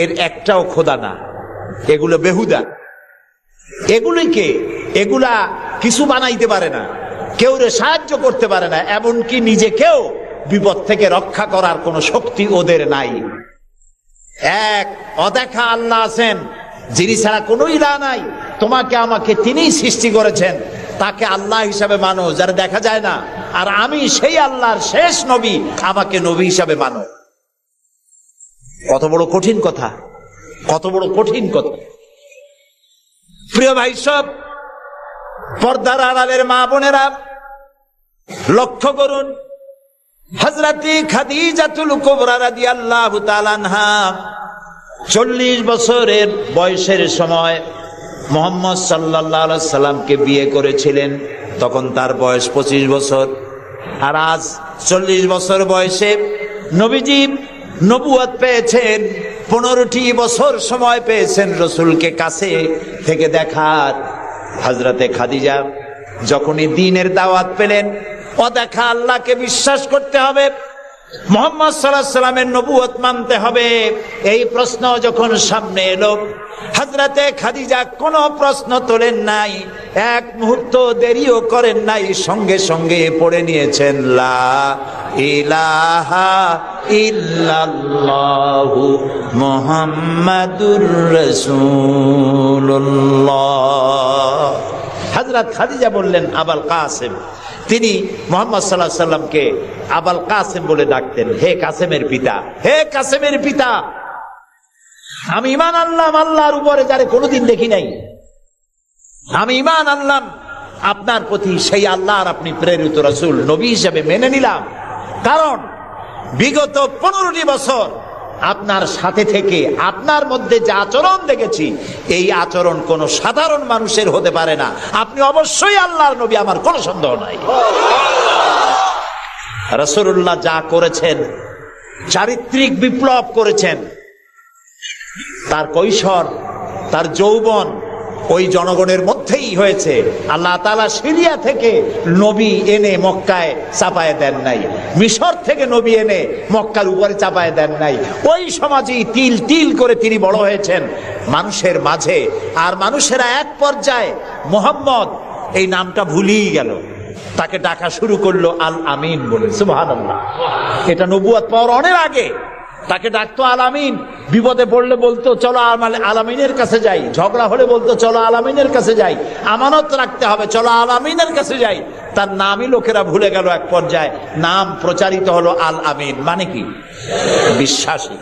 এর একটাও খোদা না, এগুলো বেহুদা। এগুলা কিছু বানাইতে পারে না, কেউ সাহায্য করতে পারে না, এমনকি নিজেকেও বিপদ থেকে রক্ষা করার কোন শক্তি ওদের নাই। এক অদেখা আল্লাহ আছেন, যিনি ছাড়া কোনো ইলাহ নাই, তোমাকে আমাকে তিনিই সৃষ্টি করেছেন, তাকে আল্লাহ হিসাবে মানো, যারা দেখা যায় না। আর আমি সেই আল্লাহর শেষ নবী, আমাকে নবী হিসাবে মানো। কত বড় কঠিন কথা, কত বড় কঠিন কথা। প্রিয় ভাই সব, পর্দার আড়ালের মা বোনেরা লক্ষ্য করুন, হযরত খাদিজাতুল কুবরা রাদিয়াল্লাহু তাআলা আনহা 40 বছরের বয়সের সময় মুহাম্মদ সাল্লাল্লাহু আলাইহি সাল্লামকে বিয়ে করেছিলেন। তখন তার বয়স 25 বছর। আর আজ 40 বছর বয়সে নবীজি নবুয়ত পেয়েছেন। 15টি বছর সময় পেয়েছেন রাসূলকে কাছে থেকে দেখার। হযরতে খাদিজা যখনই দ্বীনের দাওয়াত পেলেন, অদেখা আল্লাহকে বিশ্বাস করতে হবে, মুহাম্মদ সাল্লাল্লাহু আলাইহি সাল্লামের নবুয়ত মানতে হবে, এই প্রশ্ন যখন সামনে এলো, হযরতে খাদিজা কোনো প্রশ্ন তোলেন নাই, এক মুহূর্ত দেরিও করেন নাই, সঙ্গে সঙ্গে পড়ে নিয়েছেন লা ইলাহা ইল্লাল্লাহু মুহাম্মাদুর রাসূলুল্লাহ। হযরত খাদিজা বললেন আবুল কাসেম। তিনি মুহাম্মদ সাল্লাল্লাহু আলাইহি সাল্লামকে আবুল কাসেম বলে ডাকতেন, হে কাসেমের পিতা, হে কাসেমের পিতা। আমি ঈমান আনলাম আল্লাহর উপরে, যারে কোনোদিন দেখি নাই। আমি ঈমান আনলাম আপনার প্রতি, সেই আল্লাহর আপনি প্রেরিত রাসূল, নবী হিসেবে মেনে নিলাম। কারণ বিগত 15টি বছর আপনার সাথে থেকে আপনার মধ্যে যে আচরণ দেখেছি, এই আচরণ কোন সাধারণ মানুষের হতে পারে না। আপনি অবশ্যই আল্লাহর নবী, আমার কোনো সন্দেহ নাই। রাসূলুল্লাহ যা করেছেন, চারিত্রিক বিপ্লব করেছেন। তার কৈশোর, তার যৌবন ওই জনগণের মধ্যেই হয়েছে। আল্লাহ তাআলা সিরিয়া থেকে নবী এনে মক্কায় চাপায় দেন নাই, মিশর থেকে নবী এনে মক্কার উপরে চাপায় দেন নাই। ওই সমাজেই তিল তিল করে তিনি বড় হয়েছেন। মানুষের মাঝে। আর মানুষেরা এক পর্যায়ে মুহাম্মদ এই নামটা ভুলিয়ে গেল, তাকে ডাকা শুরু করলো আল আমিন বলে। সুবহানাল্লাহ, এটা নবুয়ত পাওয়ার অনেক আগে। তাকে ডাকতো আল আমিন, বিপদে পড়লে বলতো চলো আল আমিনের কাছে যাই, ঝগড়া হলে বলতো চলো আল আমিনের কাছে যাই, আমানত রাখতে হবে চলো আল আমিনের কাছে যাই। তার নামই লোকেরা ভুলে গেল। এক পর্যায়ে নাম প্রচারিত হলো আল আমিন, মানে কি? বিশ্বাসী।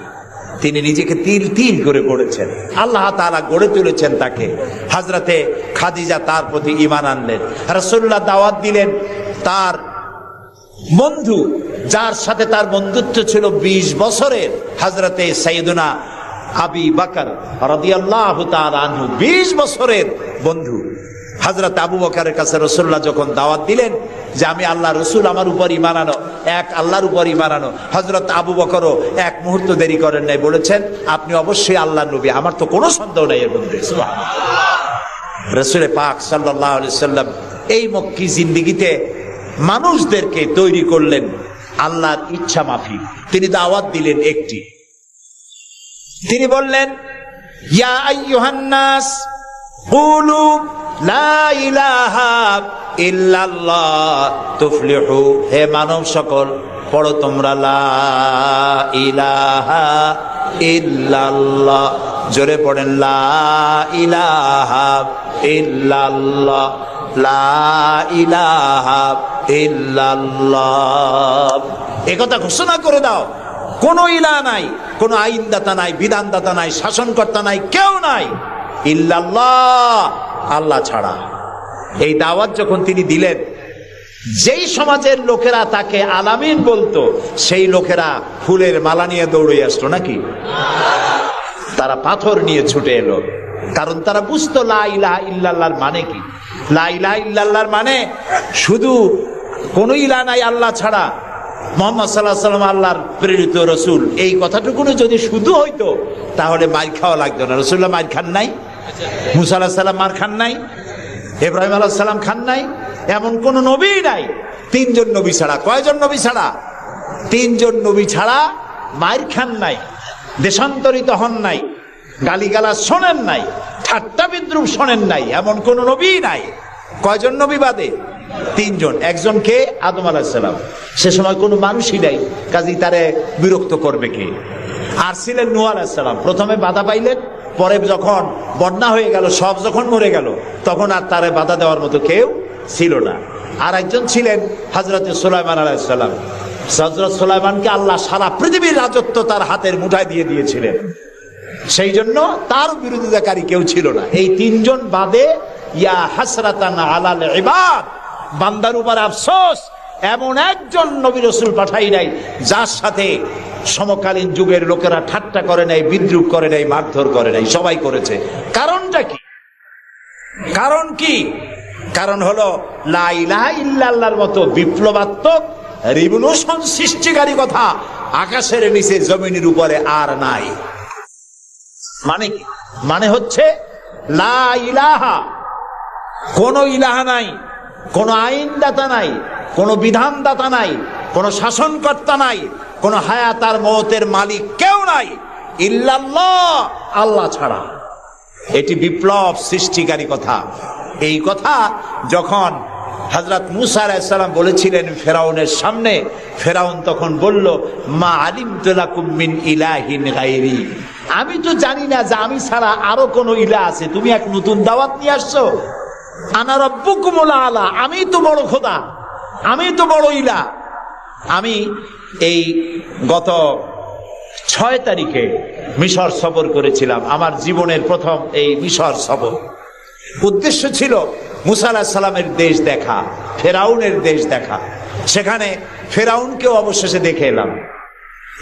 তিনি নিজেকে তিল তিল করে গড়েছেন, আল্লাহ তাআলা গড়ে তুলেছেন তাকে। হযরতে খাদিজা তার প্রতি ঈমান আনলেন। রাসূলুল্লাহ দাওয়াত দিলেন তার বন্ধু, যার সাথে তার বন্ধুত্ব ছিল 20 বছরের, হযরতে সাইয়েদুনা আবু বকর রাদিয়াল্লাহু তাআলা আনহু, 20 বছরের বন্ধু। হযরত আবু বকরের কাছে রাসূলুল্লাহ যখন দাওয়াত দিলেন যে আমি আল্লাহ রাসূল, আমার উপর ঈমান আনো, এক আল্লাহর উপর ঈমান আনো, হযরত আবু বকরও এক মুহূর্ত দেরি করেন নাই, বলেছেন আপনি অবশ্যই আল্লাহর নবী, আমার তো কোনো সন্দেহ নাই এর মধ্যে। সুবহানাল্লাহ। রাসূল পাক সাল্লাল্লাহু আলাইহি সাল্লাম এই মক্কি জিন্দেগিতে মানুষদেরকে তৈরি করলেন আল্লাহর ইচ্ছা মাফিক। তিনি দাওয়াত দিলেন একটি, তিনি বললেন ইয়া আইয়ুহান নাস কুলু লা ইলাহা ইল্লাল্লাহ তুফলিহু, হে মানব সকল পড়ো তোমরা লা ইলাহা ইল্লাল্লাহ। জোরে পড়েন লা ইলাহা ইল্লাল্লাহ, লা ইলাহা ইল্লাল্লাহ। একথা ঘোষণা করে দাও, কোন ইলাহ নাই, কোন আইনদাতা নাই, বিধানদাতা নাই, শাসনকর্তা নাই, কেউ নাই ইল্লাল্লাহ, আল্লাহ ছাড়া। এই দাওয়াত যখন তিনি দিলেন, যেই সমাজের লোকেরা তাকে আলামিন বলতো, সেই লোকেরা ফুলের মালা নিয়ে দৌড়ে আসতো নাকি? তারা পাথর নিয়ে ছুটে এলো, কারণ তারা বুঝতো লা ইলাহা ইল্লাল্লাহর মানে কি। লা ইলাহা ইল্লাল্লাহর মানে শুধু কোন ইলাহ নাই আল্লাহ ছাড়া, মুহাম্মদ সাল্লাল্লাহু আলাইহি ওয়াসাল্লাম আল্লাহর প্রেরিত রাসূল, এই কথাটুকু যদি শুধু হইতো তাহলে মার খাওয়া লাগতো না। রাসূলুল্লাহ মার খান নাই, মুসা আলাইহিস সালাম মার খান নাই, ইব্রাহিম আলাইহিস সালাম খান নাই, এমন কোন নবী নাই। 3 জন নবী ছাড়া, কয়জন নবী ছাড়া? 3 জন নবী ছাড়া মার খান নাই, দেশান্তরিত হন নাই, গালিগালাজ শোনেন নাই, ঠাট্টা বিদ্রুপ শোনেন নাই, এমন কোন নবী নাই। কয়জন নবী বাদে? 3 জন। একজন কে? আদম আলাইহিস সালাম। সে সময় কোনো মানুষই নাই, কাজী তারে বিরক্ত করবে কে? আর ছিলেন নূহ আলাইহিস সালাম। প্রথমে বাধা পাইলেন, পরে যখন বন্যা হয়ে গেল, সব যখন মরে গেল, তখন আর তারে বাধা দেওয়ার মতো কেউ ছিল না। আর একজন ছিলেন হযরত সুলাইমান আলাইহিস সালাম। হযরত সুলাইমানকে আল্লাহ সারা পৃথিবীর রাজত্ব তার হাতের মুঠায় দিয়ে দিয়েছিলেন, সেই জন্য তার বিরোধিতাকারী কেউ ছিল না। এই 3 জন বাদে ইয়া হাসরাতান আলাল ইবাদ, বান্দার উপর আফসোস, এমন একজন নবী রাসূল পাঠাই নাই যার সাথে সমকালীন যুগের লোকেরা ঠাট্টা করে নাই, বিদ্রুপ করে নাই, মারধর করে নাই। সবাই করেছে। কারণটা কি? কারণ কি? কারণ হলো লা ইলাহা ইল্লাল্লাহর মতো বিপ্লবাত্মক রিভলিউশন সৃষ্টিকারী কথা আকাশের নিচে জমিনের উপরে আর নাই। মানে কি? মানে হচ্ছে লা ইলাহা, কোন ইলাহা নাই, কোন আইনদাতা নাই, কোন বিধানদাতা নাই, কোন শাসনকর্তা নাই, কোন হায়াত আর মওতের মালিক কেউ নাই ইল্লাল্লাহ, আল্লাহ ছাড়া। এটি বিপ্লব সৃষ্টিকারী কথা। এই কথা যখন হযরত মুসা আলাইহিস সালাম বলেছিলেন ফেরাউনের সামনে, ফেরাউন তখন বলল মা আলিমতু লাকুম মিন ইলাহিন গায়রি, আমি তো জানি না যে আমি ছাড়া আরো কোন ইলাহ আছে, তুমি এক নতুন দাওয়াত নিয়ে আসছো। আনা রাব্বুকুমুল আলা, আমি তো বড় খোদা, আমি তো বড় ইলাহ। আমি এই গত 6 তারিখে মিশর সফর করেছিলাম, আমার জীবনের প্রথম এই মিশর সফর। উদ্দেশ্য ছিল মুসা আলাইহিস সালামের দেশ দেখা, ফেরাউনের দেশ দেখা। সেখানে ফেরাউনকেও অবশেষে দেখে এলাম।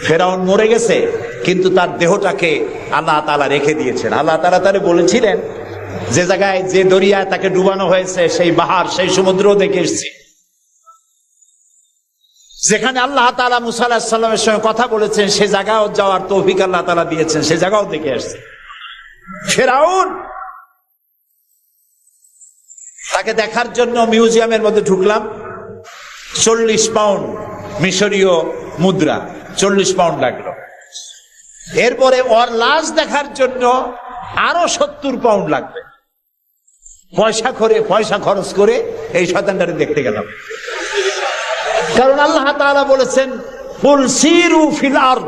ফেরাউন মরে গেছে, কিন্তু তার দেহটাকে আল্লাহ তাআলা রেখে দিয়েছেন। আল্লাহ তাআলা তারে বলেছিলেন যে জায়গায়, যে দরিয়ায় তাকে ডুবানো হয়েছে, সেই বাহার, সেই সমুদ্র দেখে এসেছি। যেখানে আল্লাহ তাআলা মুসা আলাইহিস সালামের সঙ্গে কথা বলেছেন, সে জায়গাও যাওয়ার তৌফিক আল্লাহ তাআলা দিয়েছেন, সে জায়গাও দেখে আসছে। ফেরাউন, তাকে দেখার জন্য মিউজিয়ামের মধ্যে ঢুকলাম। 40 পাউন্ড মিশরীয় মুদ্রা, 40 পাউন্ড লাগলো। এরপরে ওর লাশ দেখার জন্য আরো 70 পাউন্ড লাগবে। পয়সা খরচ করে এই শয়তানটারে দেখতে গেলাম। কারণ আল্লাহ তাআলা বলেছেন, কুল সিরু ফিল আরদ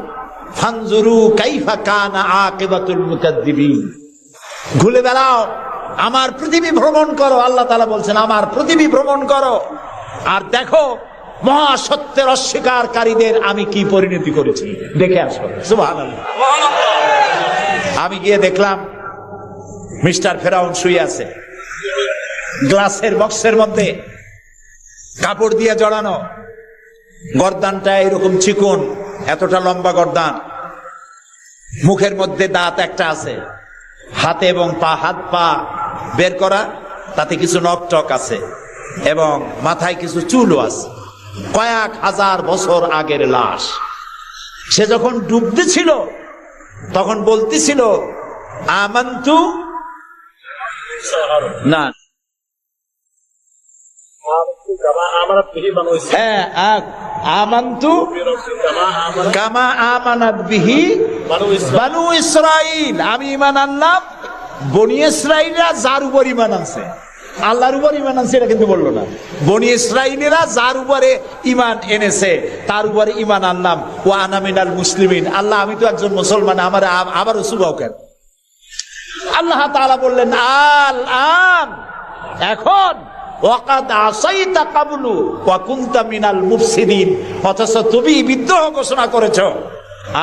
ফানজুরু কাইফা কানা আকিবাতুল মুকাদ্দিবিন। ঘুরে বেড়াও, আমার পৃথিবী ভ্রমণ করো। আল্লাহ তাআলা বলছেন, আমার পৃথিবী ভ্রমণ করো আর দেখো মহাসত্যের অস্বীকারীদের আমি কি পরিণতি করেছি, দেখে আসো। সুবহানাল্লাহ। আমি গিয়ে দেখলাম মিস্টার ফেরাউন শুয়ে আছে, গ্লাসের বক্সের মধ্যে কাপড় দিয়ে জড়ানো, গর্দানটা এরকম চিকন, এতটা লম্বা গর্দান, মুখের মধ্যে দাঁত একটা আছে, হাতে এবং হাত পা বের করা, তাতে কিছু নখ টক আছে এবং মাথায় কিছু চুলও আছে। কয়েক হাজার বছর আগের লাশ। সে যখন ডুবতেছিল তখন বলতেছিল, আমান্তু না আমান্তু কামা আমানাত বিহি বানু ইসরাইল। আমি ঈমান আনলাম বনি ইসরাইলরা যার উপর ঈমান আনছে, আল্লাহর উপর ঈমান আনছে এটা কিন্তু বললো না। বনি ইসরাইলেরা যার উপরে ঈমান এনেছে তার উপরে ঈমান আনলাম। ওয়া আনা মিনাল মুসলিমিন। আল্লাহ আমি তো একজন মুসলমান, আমার আবারও সুবাও কেন? আল্লাহ তাআলা বললেন, আল আন, এখন ওয়াকাদ আসাইতা কাবলু ওয়া কুনতা মিনাল মুফসিদিন। অথচ তুমি বিদ্রোহ ঘোষণা করেছো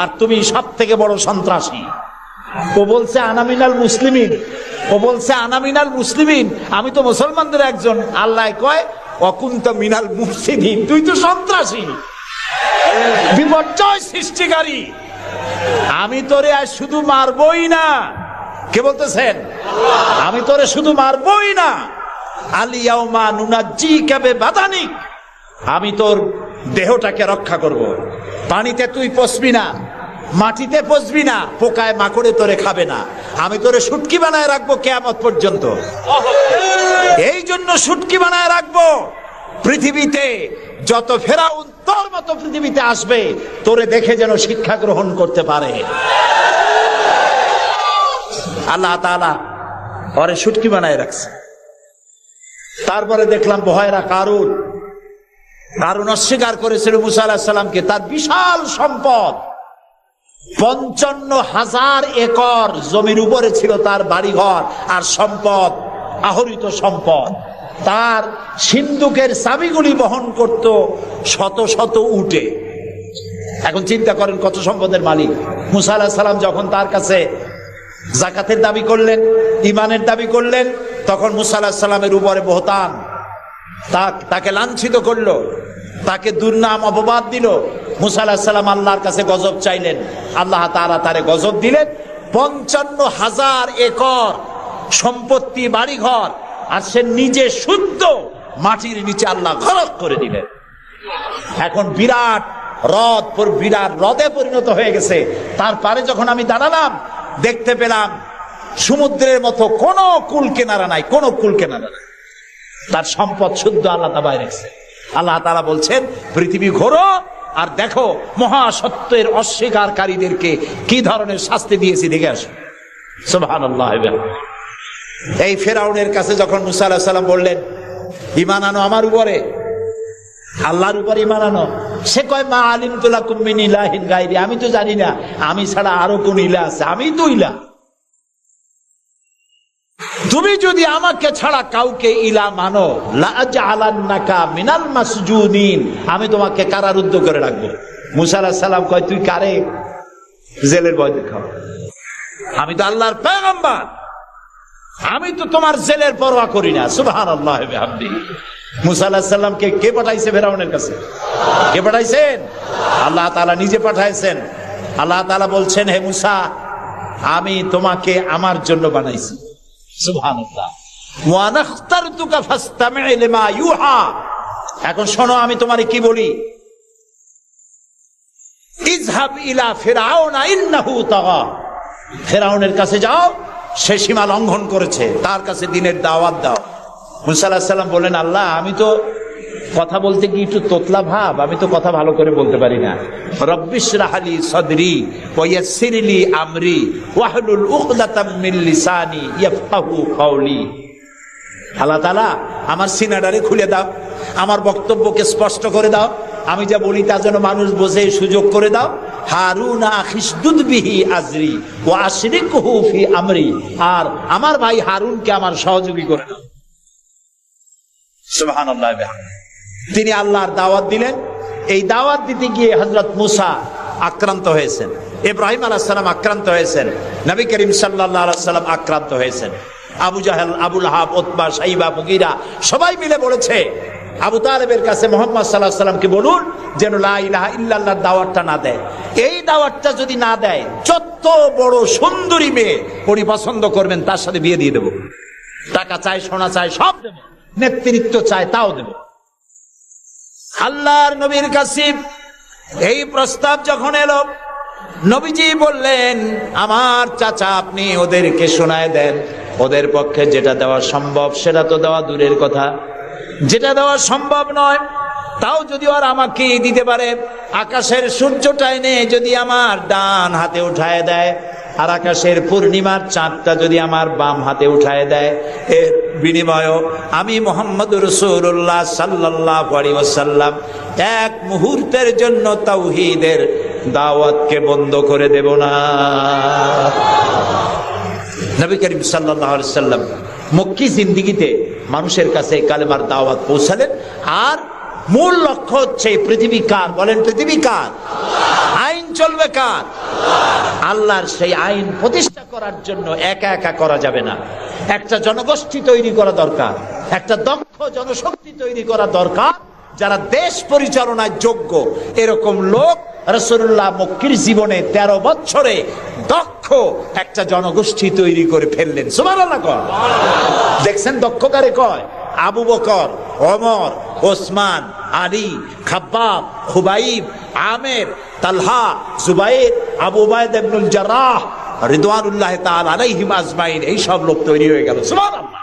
আর তুমি সবথেকে বড় সন্ত্রাসী। ও বলছে আনা মিনাল মুসলিমিন, ও বলছে আনা মিনাল মুসলিমিন, আমি তো মুসলমানদের একজন। আল্লাহ কয় ওয়া কুনতা মিনাল মুফসিদিন, তুই তো সন্ত্রাসী, বিপর্যয় সৃষ্টিকারী। আমি তোরে আজ শুধু মারবই না, কে বলতেছেন? আমি তোরে শুধু মারবই না, আলিয়াউমা নুনাজ্জিকা বিবাদানিক, আমি তোর দেহটাকে রক্ষা করব। পানিতে তুই পচবি না, মাটিতে পচবি না, পোকায় মাকড়ে তোরে খাবে না। আমি তোরে শুটকি বানায় রাখবো কিয়ামত পর্যন্ত। এই জন্য শুটকি বানায় রাখবো, পৃথিবীতে যত ফেরাউন তোর মতো পৃথিবীতে আসবে তোরে দেখে যেন শিক্ষা গ্রহণ করতে পারে। আল্লাহ তাআলা ওরে শুটকি বানায় রাখছে। তারপরে দেখলাম বহায়রা কারুন অস্বীকার করেছিল মুসা আলাইহিস সালামকে। তার বিশাল সম্পদ, 55,000 একর জমির উপরে ছিল তার বাড়িঘর আর সম্পদ, আহরিত সম্পদ। তার সিন্ধুকের চাবিগুলি বহন করত শত শত উটে। এখন চিন্তা করেন কত সম্পদের মালিক। মুসা আলাইহিস সালাম যখন তার কাছে যাকাতের দাবি করলেন, ঈমানের দাবি করলেন, তখন মুসা আলাইহিস সালামের উপরে বহতান, তাকে লাঞ্ছিত করলো, তাকে দুর্নাম অপবাদ দিল। মুসা আলাইহিস সালাম আল্লাহর কাছে গজব চাইলেন, আল্লাহ তাআলা তারে গজব দিলেন। 55,000 একর সম্পত্তি, বাড়িঘর, আর সে নিজে শুদ্ধ মাটির নিচে আল্লাহ গরক করে দিলেন। এখন বিরাট হ্রদে পরিণত হয়ে গেছে। তারপরে যখন আমি দাঁড়ালাম দেখতে পেলাম সমুদ্রের মতো কোনো কুল কেনারা নাই, কোনো কুল কেনারা নাই। তার সম্পদ শুদ্ধ আল্লাহ তাআলা রেখেছে। আল্লাহ তাআলা বলছেন, পৃথিবী ঘোরো আর দেখো মহাসত্যের অস্বীকারীদেরকে কি ধরনের শাস্তি দিয়েছি, দেখে আসো। সুবহানাল্লাহ। এই ফেরাউনের কাছে যখন মুসা আলাইহিস সালাম বললেন, ঈমান আনো আমার উপরে, আল্লাহর উপর ঈমান আনো, সে কয় মা আলিমতু লাকুম মিন ইলাহিন গায়রি, আমি তো জানি না আমি ছাড়া আরো কোন ইলাহ আছে, আমি তো ইলাহ। তুমি যদি আমাকে ছাড়া কাউকে ইলাহ মানো, লাআজআলান্নাকা মিনাল মাসজুনিন, আমি তোমাকে কারারুদ্ধ করে রাখবো। মুসা আলাইহিস সালাম কয়, তুই কারে জেলের ভয় দেখাও? আমি তো আল্লাহর পয়গম্বর, আমি তো তোমার জেলের পরোয়া করি না। সুবহানাল্লাহ ওয়া বিহামদিহি। মুসা আলাইহিস সালামকে কে পাঠাইছে ফেরাউনের কাছে? কে পাঠাইছেন? আল্লাহ তাআলা নিজে পাঠাইছেন। আল্লাহ তাআলা বলছেন, হে মুসা, আমি তোমাকে আমার জন্য বানাইছি। সুবহানাল্লাহ। ওয়া নাখতারতুকা ফাসতামি' লিমা ইউহা। এখন শোনো আমি তোমারে কি বলি। ইযহাব ইলা ফিরআউনা ইন্নাহু তাগা। ফেরাউনের কাছে যাও, সে সীমা লঙ্ঘন করেছে, তার কাছে দ্বীনের দাওয়াত দাও। মুসা আলাইহিস সালাম বললেন, আল্লাহ আমি তো কথা বলতে গিয়ে একটু তোতলা ভাব, আমি তো কথা ভালো করে বলতে পারি না। রব্বিশ রাহলি সদরি ওয়া ইয়াসসিরলি আমরি ওয়াহলুল উকদাতাম মিন লিসানি ইয়াফকাহু কাওলি। আল্লাহ তাআলা আমার সিনাটারে খুলে দাও, আমার বক্তব্যকে স্পষ্ট করে দাও, আমি যা বলি তা যেন মানুষ বোঝে সুযোগ করে দাও। হারুন আখিসদুদ বিহি আজরি ওয়া আশরিকহু ফি আমরি, আর আমার ভাই হারুনকে আমার সহযোগী করে দাও। সুবহানাল্লাহ। তিনি আল্লাহর দাওয়াত দিলেন। এই দাওয়াত দিতে গিয়ে হযরত মুসা আক্রান্ত হয়েছেন, ইব্রাহিম আলাইহিস সালাম আক্রান্ত হয়েছেন, নবী করিম সাল্লাল্লাহু আলাইহি ওয়াসাল্লাম আক্রান্ত হয়েছেন। আবু জাহেল, আবু লাহাব, উতবা, শাইবা, মুগীরা সবাই মিলে বলেছে আবু তালেবের কাছে মুহাম্মদ সাল্লাল্লাহু আলাইহি ওয়াসাল্লামকে বলুন যেন লা ইলাহা ইল্লাল্লাহর দাওয়াতটা না দেয়। এই দাওয়াতটা যদি না দেয়, যত বড় সুন্দরী মেয়ে উনি পছন্দ করবেন তার সাথে বিয়ে দিয়ে দেব। টাকা চাই, সোনা চাই, সব দেব। নেতৃত্ব চাই, তাও দেব। আল্লাহর নবীর কাছে এই প্রস্তাব যখন এলো, নবীজি বললেন আমার চাচা আপনি ওদেরকে শোনায় দেন, ওদের পক্ষে যেটা দেওয়া সম্ভব সেটা তো দেওয়া দূরের কথা, যেটা দেওয়া সম্ভব নয় তাও যদি ওরা আমাকে দিতে পারে, আকাশের সূর্যটা এনে যদি আমার ডান হাতে উঠায় দেয় আর আকাশের পূর্ণিমার চাঁদটা যদি আমার বাম হাতে উঠায় দেয়, এর বিনিময়ে আমি মুহাম্মদুর রাসূলুল্লাহ সাল্লাল্লাহু আলাইহি ওয়াসাল্লাম এক মুহূর্তের জন্য তাওহীদের দাওয়াতকে বন্ধ করে দেব না। নবী করিম সাল্লাল্লাহু আলাইহি ওয়াসাল্লাম মক্কি জিন্দেগিতে মানুষের কাছে কালেমার দাওয়াত পৌঁছালেন। আর মূল লক্ষ্য হচ্ছে পৃথিবী কার? বলেন পৃথিবী কার? আইন চলবে কার? আল্লাহর। সেই আইন প্রতিষ্ঠা করার জন্য একা একা করা যাবে না, একটা জনগোষ্ঠী তৈরি করা দরকার, একটা দক্ষ জনশক্তি তৈরি করা দরকার যারা দেশ পরিচালনায় যোগ্য। এরকম লোক রাসূলুল্লাহ মক্কির জীবনে 13 বছরে দক্ষ একটা জনগোষ্ঠী তৈরি করে ফেললেন। সুবহানাল্লাহ। দেখছেন দক্ষ কারে কয়? আবু বকর, ওমর, ওসমান, আলী, খাব্বাব, খুবাইব, আমের, তালহা, জুবাইর, আবু উবাইদা ইবনুল জাররাহ রিদওয়ানুল্লাহ তাআলা আলাইহিম আজমাইন। এই সব লোক তৈরি হয়ে গেল। সুবহানাল্লাহ।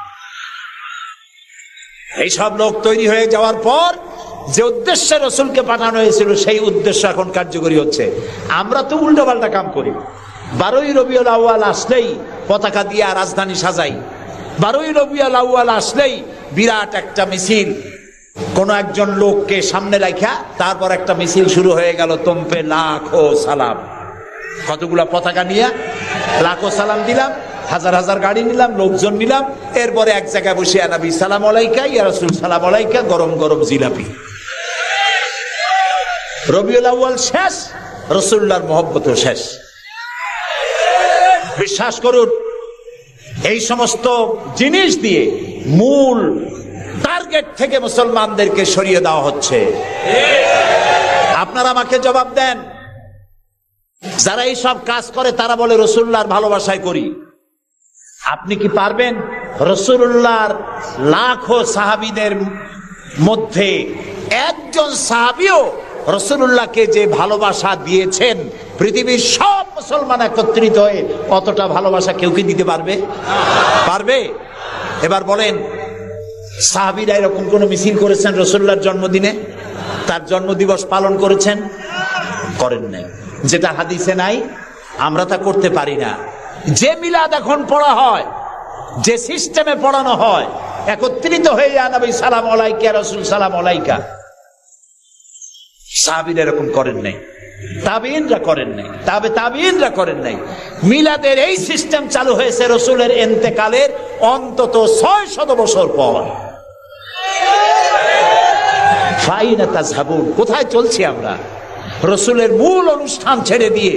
এই সব লোক তৈরি হয়ে যাওয়ার পর যে উদ্দেশ্যে রাসূলকে পাঠানো হয়েছিল সেই উদ্দেশ্য এখন কার্যকরী হচ্ছে। আমরা তো উল্টোপাল্টা কাম করি। 12ই রবিউল আউয়াল আসলেই পতাকা দিয়ে রাজধানী সাজাই। 12ই রবিউল আউয়াল আসলেই বিরাট একটা মিছিল, কোন একজন লোককে সামনে রাখা তারপর একটা মিছিল শুরু হয়ে গেল। তোমপে লাখো সালাম। কতগুলা পতাকা নিয়ে লাখো সালাম দিলাম, হাজার হাজার গাড়ি নিলাম, লোকজন নিলাম। এরপরে এক জায়গায় বসে নবী সালাম আলাইকা, ইয়া রাসূল সালাম আলাইকা, গরম গরম জিলাপি। রবিউল আউয়াল শেষ, রাসূলুল্লাহর মহব্বতও শেষ। বিশ্বাস করুন, এই সমস্ত জিনিস দিয়ে মূল টার্গেট থেকে মুসলমানদেরকে সরিয়ে দেওয়া হচ্ছে। আপনারা আমাকে জবাব দেন, যারা এই সব কাজ করে তারা বলে রাসূলুল্লাহর ভালোবাসায় করি। আপনি কি পারবেন রাসূলুল্লাহর লাখো সাহাবীদের মধ্যে একজন সাহাবীও রাসূলুল্লাহকে যে ভালোবাসা দিয়েছেন, পৃথিবীর সব মুসলমান একত্রিত হয়ে অতটা ভালোবাসা কেউ কি দিতে পারবে? পারবে? এবার বলেন, সাহাবীরা এরকম কোন মিছিল করেছেন রাসূলুল্লাহর জন্মদিনে? তার জন্মদিবস পালন করেছেন? করেন নাই। যেটা হাদিসে নাই আমরা তা করতে পারি না। যে মিলাদ এখন পড়া হয়, যে সিস্টেমে পড়ানো হয়, একত্রিত হয়ে ইয়া নবী সালাম আলাইকা, রাসূল সালাম আলাইকা, সাহাবীরা এরকম করেন নাই, তাবেঈনরা করেন নাই, তাবেঈনরা করেন নাই। মিলাদের এই সিস্টেম চালু হয়েছে রাসূলের ইন্তেকালের অন্তত 600 বছর পর। ফাইনা তাযহাবুন, কোথায় চলছি আমরা? রাসূলের মূল অনুষ্ঠান ছেড়ে দিয়ে,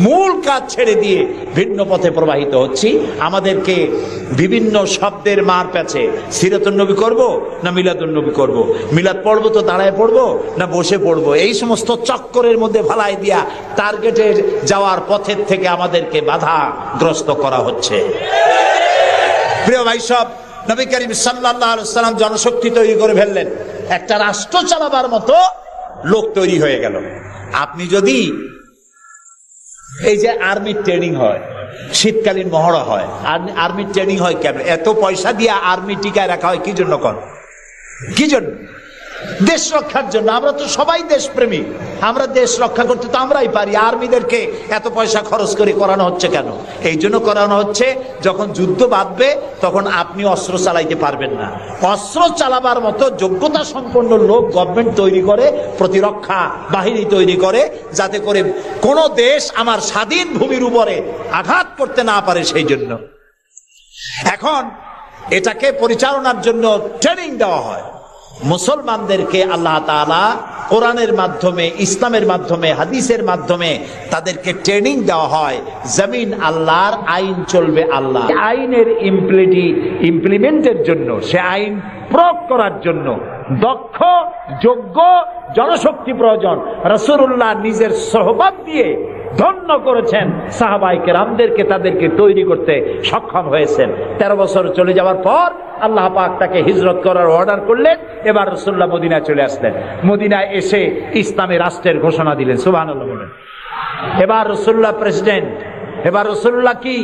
মূল কাজ ছেড়ে দিয়ে ভিন্ন পথে প্রবাহিত হচ্ছি। আমাদেরকে বিভিন্ন শব্দের মার প্যাচে সিরাতুন নবী করব না মিলাদুন নবী করব, মিলাদ পড়বো তো দাঁড়ায় পড়বো না বসে পড়বো, এই সমস্ত চক্করের মধ্যে ফালাই দিয়া টার্গেটে যাওয়ার পথের থেকে আমাদেরকে বাধাগ্রস্ত করা হচ্ছে। প্রিয় ভাই সব, নবী করিম সাল্লাল্লাহু আলাইহি ওয়াসাল্লাম জনশক্তি তৈরি করে ফেললেন, একটা রাষ্ট্র চালাবার মতো লোক তৈরি হয়ে গেল। আপনি যদি এই যে আর্মির ট্রেনিং হয়, শীতকালীন মহড়া হয়, আর্মির ট্রেনিং হয় কেন? এত পয়সা দিয়ে আর্মি টিকায় রাখা হয় কি জন্য? কি জন্য? দেশ রক্ষার জন্য। আমরা তো সবাই দেশপ্রেমিক, আমরা দেশ রক্ষা করতে তো আমরাই পারি। আর্মিদেরকে এত পয়সা খরচ করে করানো হচ্ছে কেন? এই জন্য করানো হচ্ছে, যখন যুদ্ধ বাঁধবে তখন আপনি অস্ত্র চালাইতে পারবেন না, অস্ত্র চালাবার মতো যোগ্যতা সম্পন্ন লোক গভর্নমেন্ট তৈরি করে, প্রতিরক্ষা বাহিনী তৈরি করে, যাতে করে কোন দেশ আমার স্বাধীন ভূমির উপরে আঘাত করতে না পারে। সেই জন্য এখন এটাকে পরিচালনার জন্য ট্রেনিং দেওয়া হয় মুসলমানদেরকে। আল্লাহ তাআলা কোরআনের মাধ্যমে, ইসলামের মাধ্যমে, হাদিসের মাধ্যমে তাদেরকে ট্রেনিং দেওয়া হয়। জমিন আল্লাহর, আইন চলবে আল্লাহ। আইনের ইমপ্লিমেন্টের জন্য, সে আইন প্রয়োগ করার জন্য দক্ষ যোগ্য জনশক্তি প্রয়োজন। রাসূলুল্লাহ নিজের সোহবত দিয়ে ধন্য করেছেন সাহাবায়ে কেরামদেরকে, তাদেরকে তৈরি করতে সক্ষম হয়েছেন। 13 বছর চলে যাওয়ার পর আল্লাহ পাক তাকে হিজরত করার অর্ডার করলেন। এবার রাসূলুল্লাহ মদিনায় চলে আসলেন। মদিনায় এসে ইসলামী রাষ্ট্রের ঘোষণা দিলেন। সুবহানাল্লাহ বলেন। এবার রাসূলুল্লাহ প্রেসিডেন্ট, এবার রাসূলুল্লাহ কি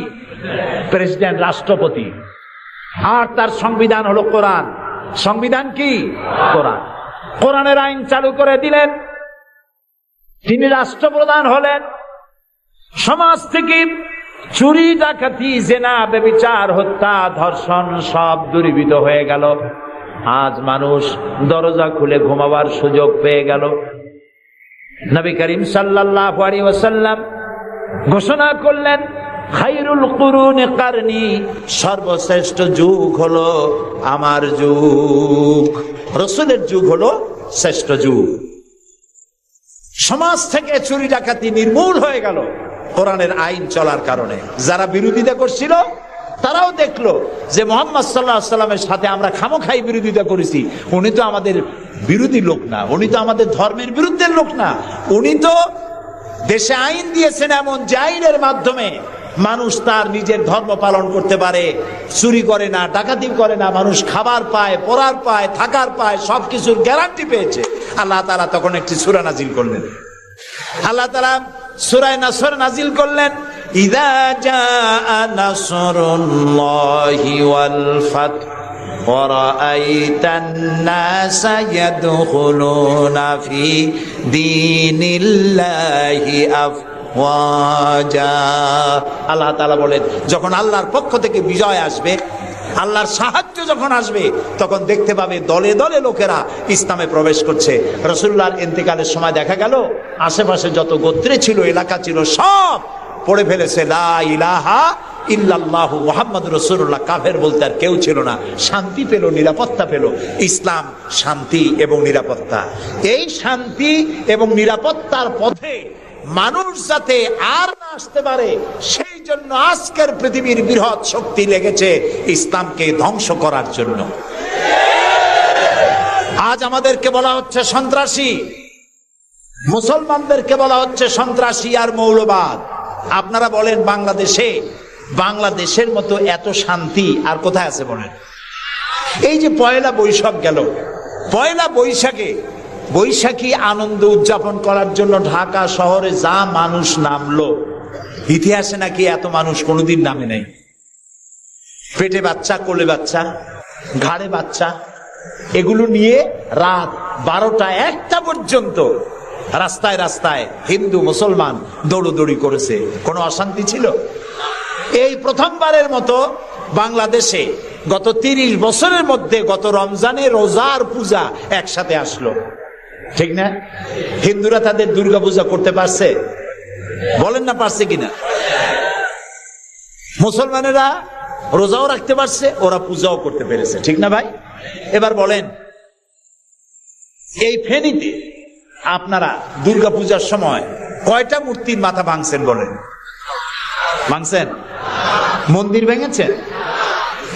প্রেসিডেন্ট, রাষ্ট্রপতি। আর তার সংবিধান হলো কোরআন। সংবিধান কি? কোরআন। কোরআনের আইন চালু করে দিলেন। তিনি রাষ্ট্রপ্রধান হলেন। সমাজ থেকে চুরি, ডাকাতি, জেনা, ব্যভিচার, হত্যা, ধর্ষণ সব দূরীভূত হয়ে গেল। আজ মানুষ দরজা খুলে ঘুমাবার সুযোগ পেয়ে গেল। নবী করিম সাল্লাল্লাহু আলাইহি ওয়াসাল্লাম ঘোষণা করলেন, খায়রুল কুরুনি কারনি, সর্বশ্রেষ্ঠ যুগ হলো আমার যুগ। রাসূলের যুগ হলো শ্রেষ্ঠ যুগ। সমাজ থেকে চুরি ডাকাতি নির্মূল হয়ে গেল কোরআনের আইন চলার কারণে। যারা বিরোধিতা করছিল তারাও দেখলো যে মুহাম্মদ সাল্লাল্লাহু আলাইহি ওয়াসাল্লামের সাথে আমরা খামোখাই বিরোধিতা করেছি, উনি তো আমাদের বিরোধী লোক না, উনি তো আমাদের ধর্মের বিরুদ্ধে লোক না, উনি তো দেশে আইন দিয়েছেন এমন যে আইনের মাধ্যমে মানুষ তার নিজের ধর্ম পালন করতে পারে, চুরি করে না, ডাকাতি করে না, মানুষ খাবার পায়, পরার পায়, থাকার পায়, সবকিছুর গ্যারান্টি পেয়েছে। আল্লাহ তাআলা তখন একটি সূরা নাজিল করলেন। আল্লাহ তাআলা সূরা নাসর নাজিল করলেন, ইযা জাআ নাসরুল্লাহি ওয়াল ফাত ওয়া রাআইতান নাসা ইয়াদখুলুনা ফি দীনিল্লাহি আল্লাহ তাআলা বলেন, যখন আল্লাহর পক্ষ থেকে বিজয় আসবে, আল্লাহর সাহায্য যখন আসবে, তখন দেখতে পাবে দলে দলে লোকেরা ইসলামে প্রবেশ করছে। রাসূলুল্লাহর ইন্তেকালের সময় দেখা গেল আশেপাশে যত গোত্রে ছিল, এলাকা ছিল, সব পড়ে ফেলেছে লা ইলাহা ইল্লাল্লাহু মুহাম্মাদুর রাসূলুল্লাহ। কাফের বলতে আর কেউ ছিল না। শান্তি পেল, নিরাপত্তা পেল। ইসলাম শান্তি এবং নিরাপত্তা। এই শান্তি এবং নিরাপত্তার পথে মানুষ যাতে আর না আসতে পারে, সেই জন্য আজকের পৃথিবীর বৃহৎ শক্তি লেগেছে ইসলামকে ধ্বংস করার জন্য। আজ আমাদেরকে বলা হচ্ছে সন্ত্রাসী, মুসলমানদেরকে বলা হচ্ছে সন্ত্রাসী আর মৌলবাদ। আপনারা বলেন বাংলাদেশের মতো এত শান্তি আর কোথায় আছে বলেন? এই যে পয়লা বৈশাখ গেল, পয়লা বৈশাখী আনন্দ উদযাপন করার জন্য ঢাকা শহরে যা মানুষ নামলো, ইতিহাসে নাকি এত মানুষ কোনোদিন নামে নাই। পেটে বাচ্চা, কোলে বাচ্চা, ঘাড়ে বাচ্চা, এগুলো নিয়ে রাত 12টা 1টা পর্যন্ত রাস্তায় রাস্তায় হিন্দু মুসলমান দৌড়দৌড়ি করেছে। কোনো অশান্তি ছিল? এই প্রথমবারের মতো বাংলাদেশে গত 30 বছরের মধ্যে গত রমজানে রোজার পূজা একসাথে আসলো, ঠিক না? হিন্দুরা তাদের দুর্গা পূজা করতে পারছে? বলেন না পারছে কিনা? মুসলমানেরা রোজাও রাখতে পারছে, ওরা পূজাও করতে পেরেছে, ঠিক না ভাই? এবার বলেন, এই ফেনীতে আপনারা দুর্গা পূজার সময় কয়টা মূর্তির মাথা ভাঙছেন বলেন? ভাঙছেন? মন্দির ভেঙেছেন?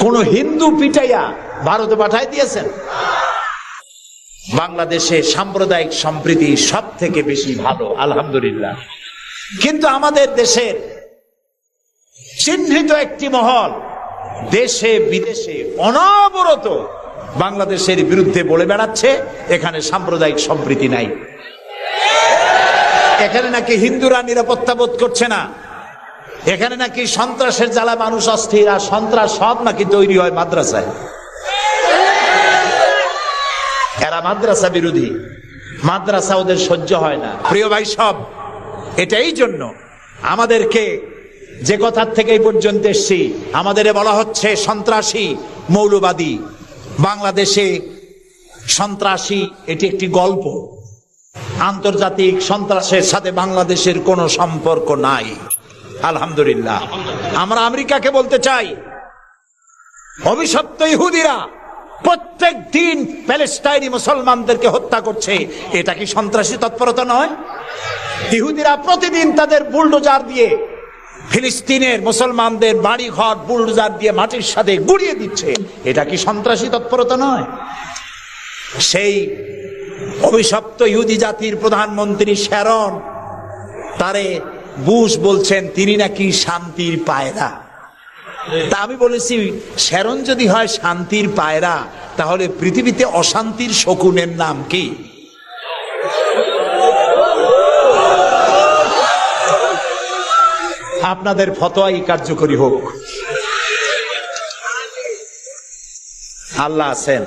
কোন হিন্দু পিটাইয়া ভারতে পাঠাই দিয়েছেন? বাংলাদেশে সাম্প্রদায়িক সম্প্রীতি সব থেকে বেশি ভালো, আলহামদুলিল্লাহ। কিন্তু আমাদের দেশের চিহ্নিত একটি মহল দেশে বিদেশে অনবরত বাংলাদেশের বিরুদ্ধে বলে বেড়াচ্ছে এখানে সাম্প্রদায়িক সম্প্রীতি নাই, এখানে নাকি হিন্দুরা নিরাপত্তা বোধ করছে না, এখানে নাকি সন্ত্রাসের জ্বালা মানুষ অস্থির, আর সন্ত্রাস সব নাকি তৈরি হয় মাদ্রাসায়। এরা মাদ্রাসা বিরোধী, মাদ্রাসা ওদের সহ্য হয় না। প্রিয় ভাই সব, এটাই জন্য আমাদেরকে যে কথার থেকে এই পর্যন্ত এসছি, আমাদের বলা হচ্ছে সন্ত্রাসী, মৌলবাদী। বাংলাদেশে সন্ত্রাসী এটি একটি গল্প। আন্তর্জাতিক সন্ত্রাসের সাথে বাংলাদেশের কোনো সম্পর্ক নাই, আলহামদুলিল্লাহ। আমরা আমেরিকাকে বলতে চাই, অভিশপ্ত ইহুদিরা প্রত্যেক দিন প্যালেস্টাইনি মুসলমানদেরকে হত্যা করছে, এটা কি সন্ত্রাসী তৎপরতা নয়? ইহুদিরা প্রতিদিন তাদের বুলডোজার দিয়ে ফিলিস্তিনের মুসলমানদের বাড়ি ঘর বুলডোজার দিয়ে মাটির সাথে গুড়িয়ে দিচ্ছে, এটা কি সন্ত্রাসী তৎপরতা নয়? সেই অভিশপ্ত ইহুদি জাতির প্রধানমন্ত্রী শ্যারন, তারে বুশ বলছেন তিনি নাকি শান্তির পায়রা। তা আমি বলেছি, শ্যারন যদি হয় শান্তির পায়রা, তাহলে পৃথিবীতে অশান্তির শকুনের নাম কি? আপনাদের ফতোয়াই কার্যকরী হোক। আল্লাহ আছেন,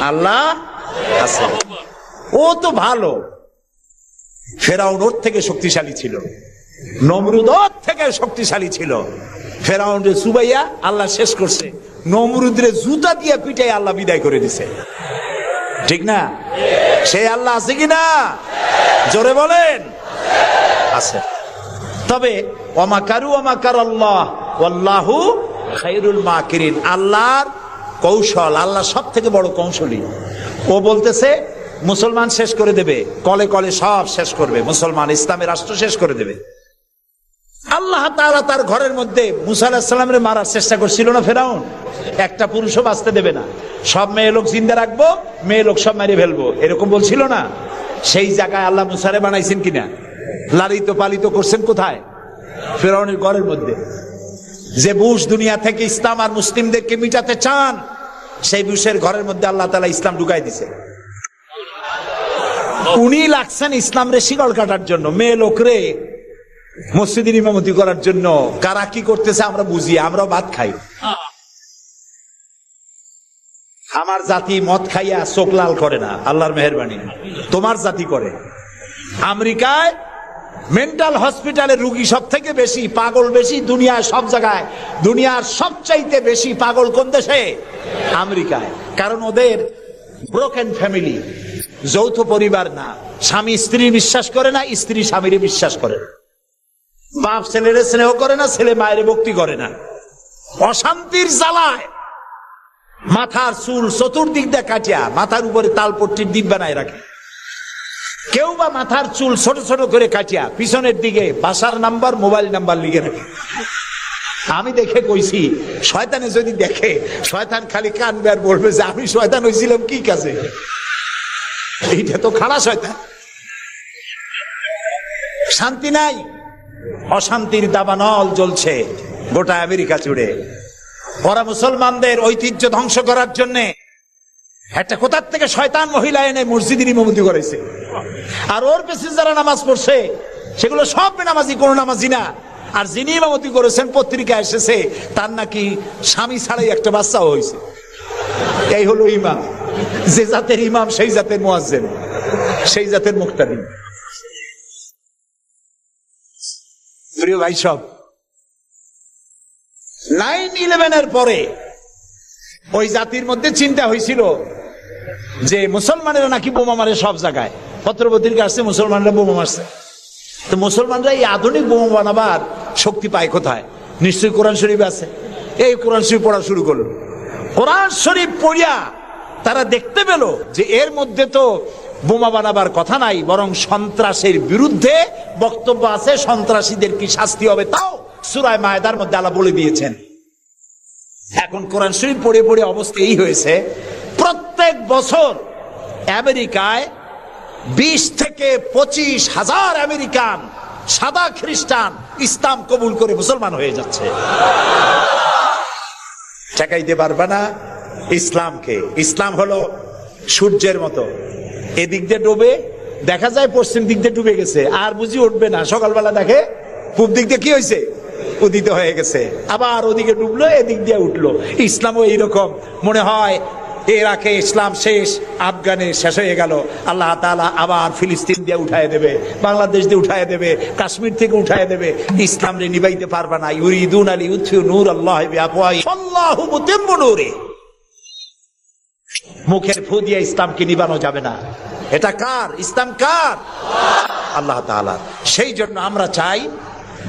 আল্লাহ আছেন। ও তো ভালো, ফেরাউন ওর থেকে শক্তিশালী ছিল, নমরুদ ওর থেকে শক্তিশালী ছিল। ফেরাউনরে সুবাইয়া আল্লাহ শেষ করছে, নমরুদরে জুতা দিয়ে পিটাই আল্লাহ বিদায় করে দিছে, ঠিক না? সেই আল্লাহ আছে কিনা জোরে বলেন? আছে। তবে ওয়ামাকারু ওয়ামাকার আল্লাহ ওয়াল্লাহু খায়রুল মাকিরিন। আল্লাহর কৌশল, আল্লাহ সব থেকে বড় কৌশলী। ও বলতেছে মুসলমান শেষ করে দেবে, কলে কলে সব শেষ করবে, মুসলমান ইসলামের রাষ্ট্র শেষ করে দেবে। আল্লাহ তাআলা তার ঘরের মধ্যে মুসা আলাইহিস সালামের মারার চেষ্টা করছিল না ফেরাউন? একটা পুরুষও বাঁচতে দেবে না, সব মেয়ে লোক জিন্দা রাখবো, মেয়ে লোক সব মেরে ফেলবো, এরকম বলছিল না? সেই জায়গায় আল্লাহ মুসারে বানাইছেন কিনা? লালিত পালিত করছেন কোথায়? ফেরাউনের ঘরের মধ্যে। যে বুশ দুনিয়া থেকে ইসলাম আর মুসলিমদেরকে মিটাতে চান, সেই বুশের ঘরের মধ্যে আল্লাহ তাআলা ইসলাম ঢুকাই দিছে। উনি লাগছেন ইসলাম রে শিকড় কাটার জন্য, মেয়ে লোকরে মসজিদের ইমামতি করার জন্য। কারা কি করতেছে আমরা বুঝি, আমরা ভাত খাই। আমার জাতি মদ খাইয়া চোখ লাল করে না, আল্লাহর মেহেরবানি। তোমার জাতি করে। আমেরিকায় মেন্টাল হসপিটালে রুগী সব থেকে বেশি, পাগল বেশি দুনিয়ার সব জায়গায়। দুনিয়ার সবচাইতে বেশি পাগল কোন দেশে? আমেরিকায়। কারণ ওদের ব্রোকেন ফ্যামিলি, যৌথ পরিবার না। স্বামী স্ত্রী বিশ্বাস করে না, স্ত্রী স্বামীরে বিশ্বাস করে না, বাপ ছেলেরে স্নেহ করে না, ছেলে মায়ের ভক্তি করে না। অশান্তির জ্বালায় মাথার চুল চতুর্দিক দিয়ে কাটিয়া মাথার উপরে তালপট্টির দ্বীপ বানায় রাখে। কেউ বা মাথার চুল ছোট ছোট করে কাটিয়া পিছনের দিকে বাসার নাম্বার, মোবাইল নাম্বার লিখে রাখে। আমি দেখে কইছি, শয়তানে যদি দেখে, শয়তান খালি কানবে আর বলবে যে আমি শয়তান হয়েছিলাম কি কাজে? এইটা তো খারাপ শয়তান। শান্তি নাই, অশান্তির দাবানল জ্বলছে গোটা আমেরিকা জুড়ে। ওরা মুসলমানদের ঐতিহ্য ধ্বংস করার জন্য একটা কোথার থেকে শয়তান মহিলা এনে মসজিদের ইমামতি করেছে। আর ওর পেছনে যারা নামাজ পড়ছে সেগুলো সব বেনামাজি, কোনো নামাজি না। আর যিনি ইমামতি করেছেন পত্রিকা এসেছে তার নাকি স্বামী ছাড়াই একটা বাচ্চাও হয়েছে। এই হলো ইমাম। যে জাতের ইমাম সেই জাতের মুয়াজ্জিন, সেই জাতের মুক্তাদিন। প্রিয় ভাই সব, 9/11 পরে ওই জাতির মধ্যে চিন্তা হয়েছিল যে মুসলমানেরা নাকি বোমা মারে সব জায়গায়। পত্রপত্রিকা আসছে মুসলমানরা বোমা মারছে। তো মুসলমানরা এই আধুনিক বোমা বানাবার শক্তি পায় কোথায়? নিশ্চয়ই কোরআন শরীফ আছে। এই কোরআন শরীফ পড়া শুরু করলো। কোরআন শরীফ পড়িয়া তারা দেখতে পেল যে এর মধ্যে তো বোমা বানাবার কথা নাই, বরং সন্ত্রাসের বিরুদ্ধে বক্তব্য আছে। সন্ত্রাসীদের কি শাস্তি হবে তাও সূরা মায়েদার মধ্যে আল্লাহ বলে দিয়েছেন। এখন কোরআন শরীফ পড়ে পড়ে অবস্থা এই হয়েছে, প্রত্যেক বছর আমেরিকায় 20 থেকে 25 হাজার আমেরিকান সাদা খ্রিস্টান ইসলাম কবুল করে মুসলমান হয়ে যাচ্ছে। ঠেকাইতে পারবে না ইসলামকে। ইসলাম হলো সূর্যের মতো, এদিক দিয়ে ডুবে, দেখা যায় পশ্চিম দিক দিয়ে ডুবে গেছে, আর বুঝি উঠবে না। সকালবেলা দেখে পূব দিক দিয়ে কি হয়েছে, উদিত হয়ে গেছে। আবার ওদিকে ডুবলো, এদিক দিয়ে উঠলো। ইসলামও এইরকম। মনে হয় ইরাকে ইসলাম শেষ, আফগানে শেষ হয়ে গেল, আল্লাহ তাআলা আবার ফিলিস্তিন দিয়ে উঠায় দেবে, বাংলাদেশ দিয়ে উঠায় দেবে, কাশ্মীর থেকে উঠায় দেবে। ইসলাম রে নিবাইতে পারবা না। ইউরিদুনা লিইউতফিউ নূরাল্লাহি বিআফওয়াহিহিম আল্লাহু মুতিম্মু নূরিহি। মুখের ফু দিয়ে ইসলামকে নিবানো যাবে না। এটা কার? ইসলাম কার? আল্লাহ তাআলা। সেই জন্য আমরা চাই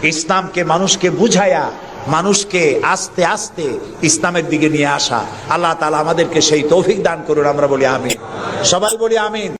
ইসলামকে মানুষকে বুঝায়া, মানুষকে আস্তে আস্তে ইসলামের দিকে নিয়ে আসা। আল্লাহ তাআলা আমাদেরকে সেই তৌফিক দান করুন। আমরা বলি আমিন। সবাই বলি আমিন।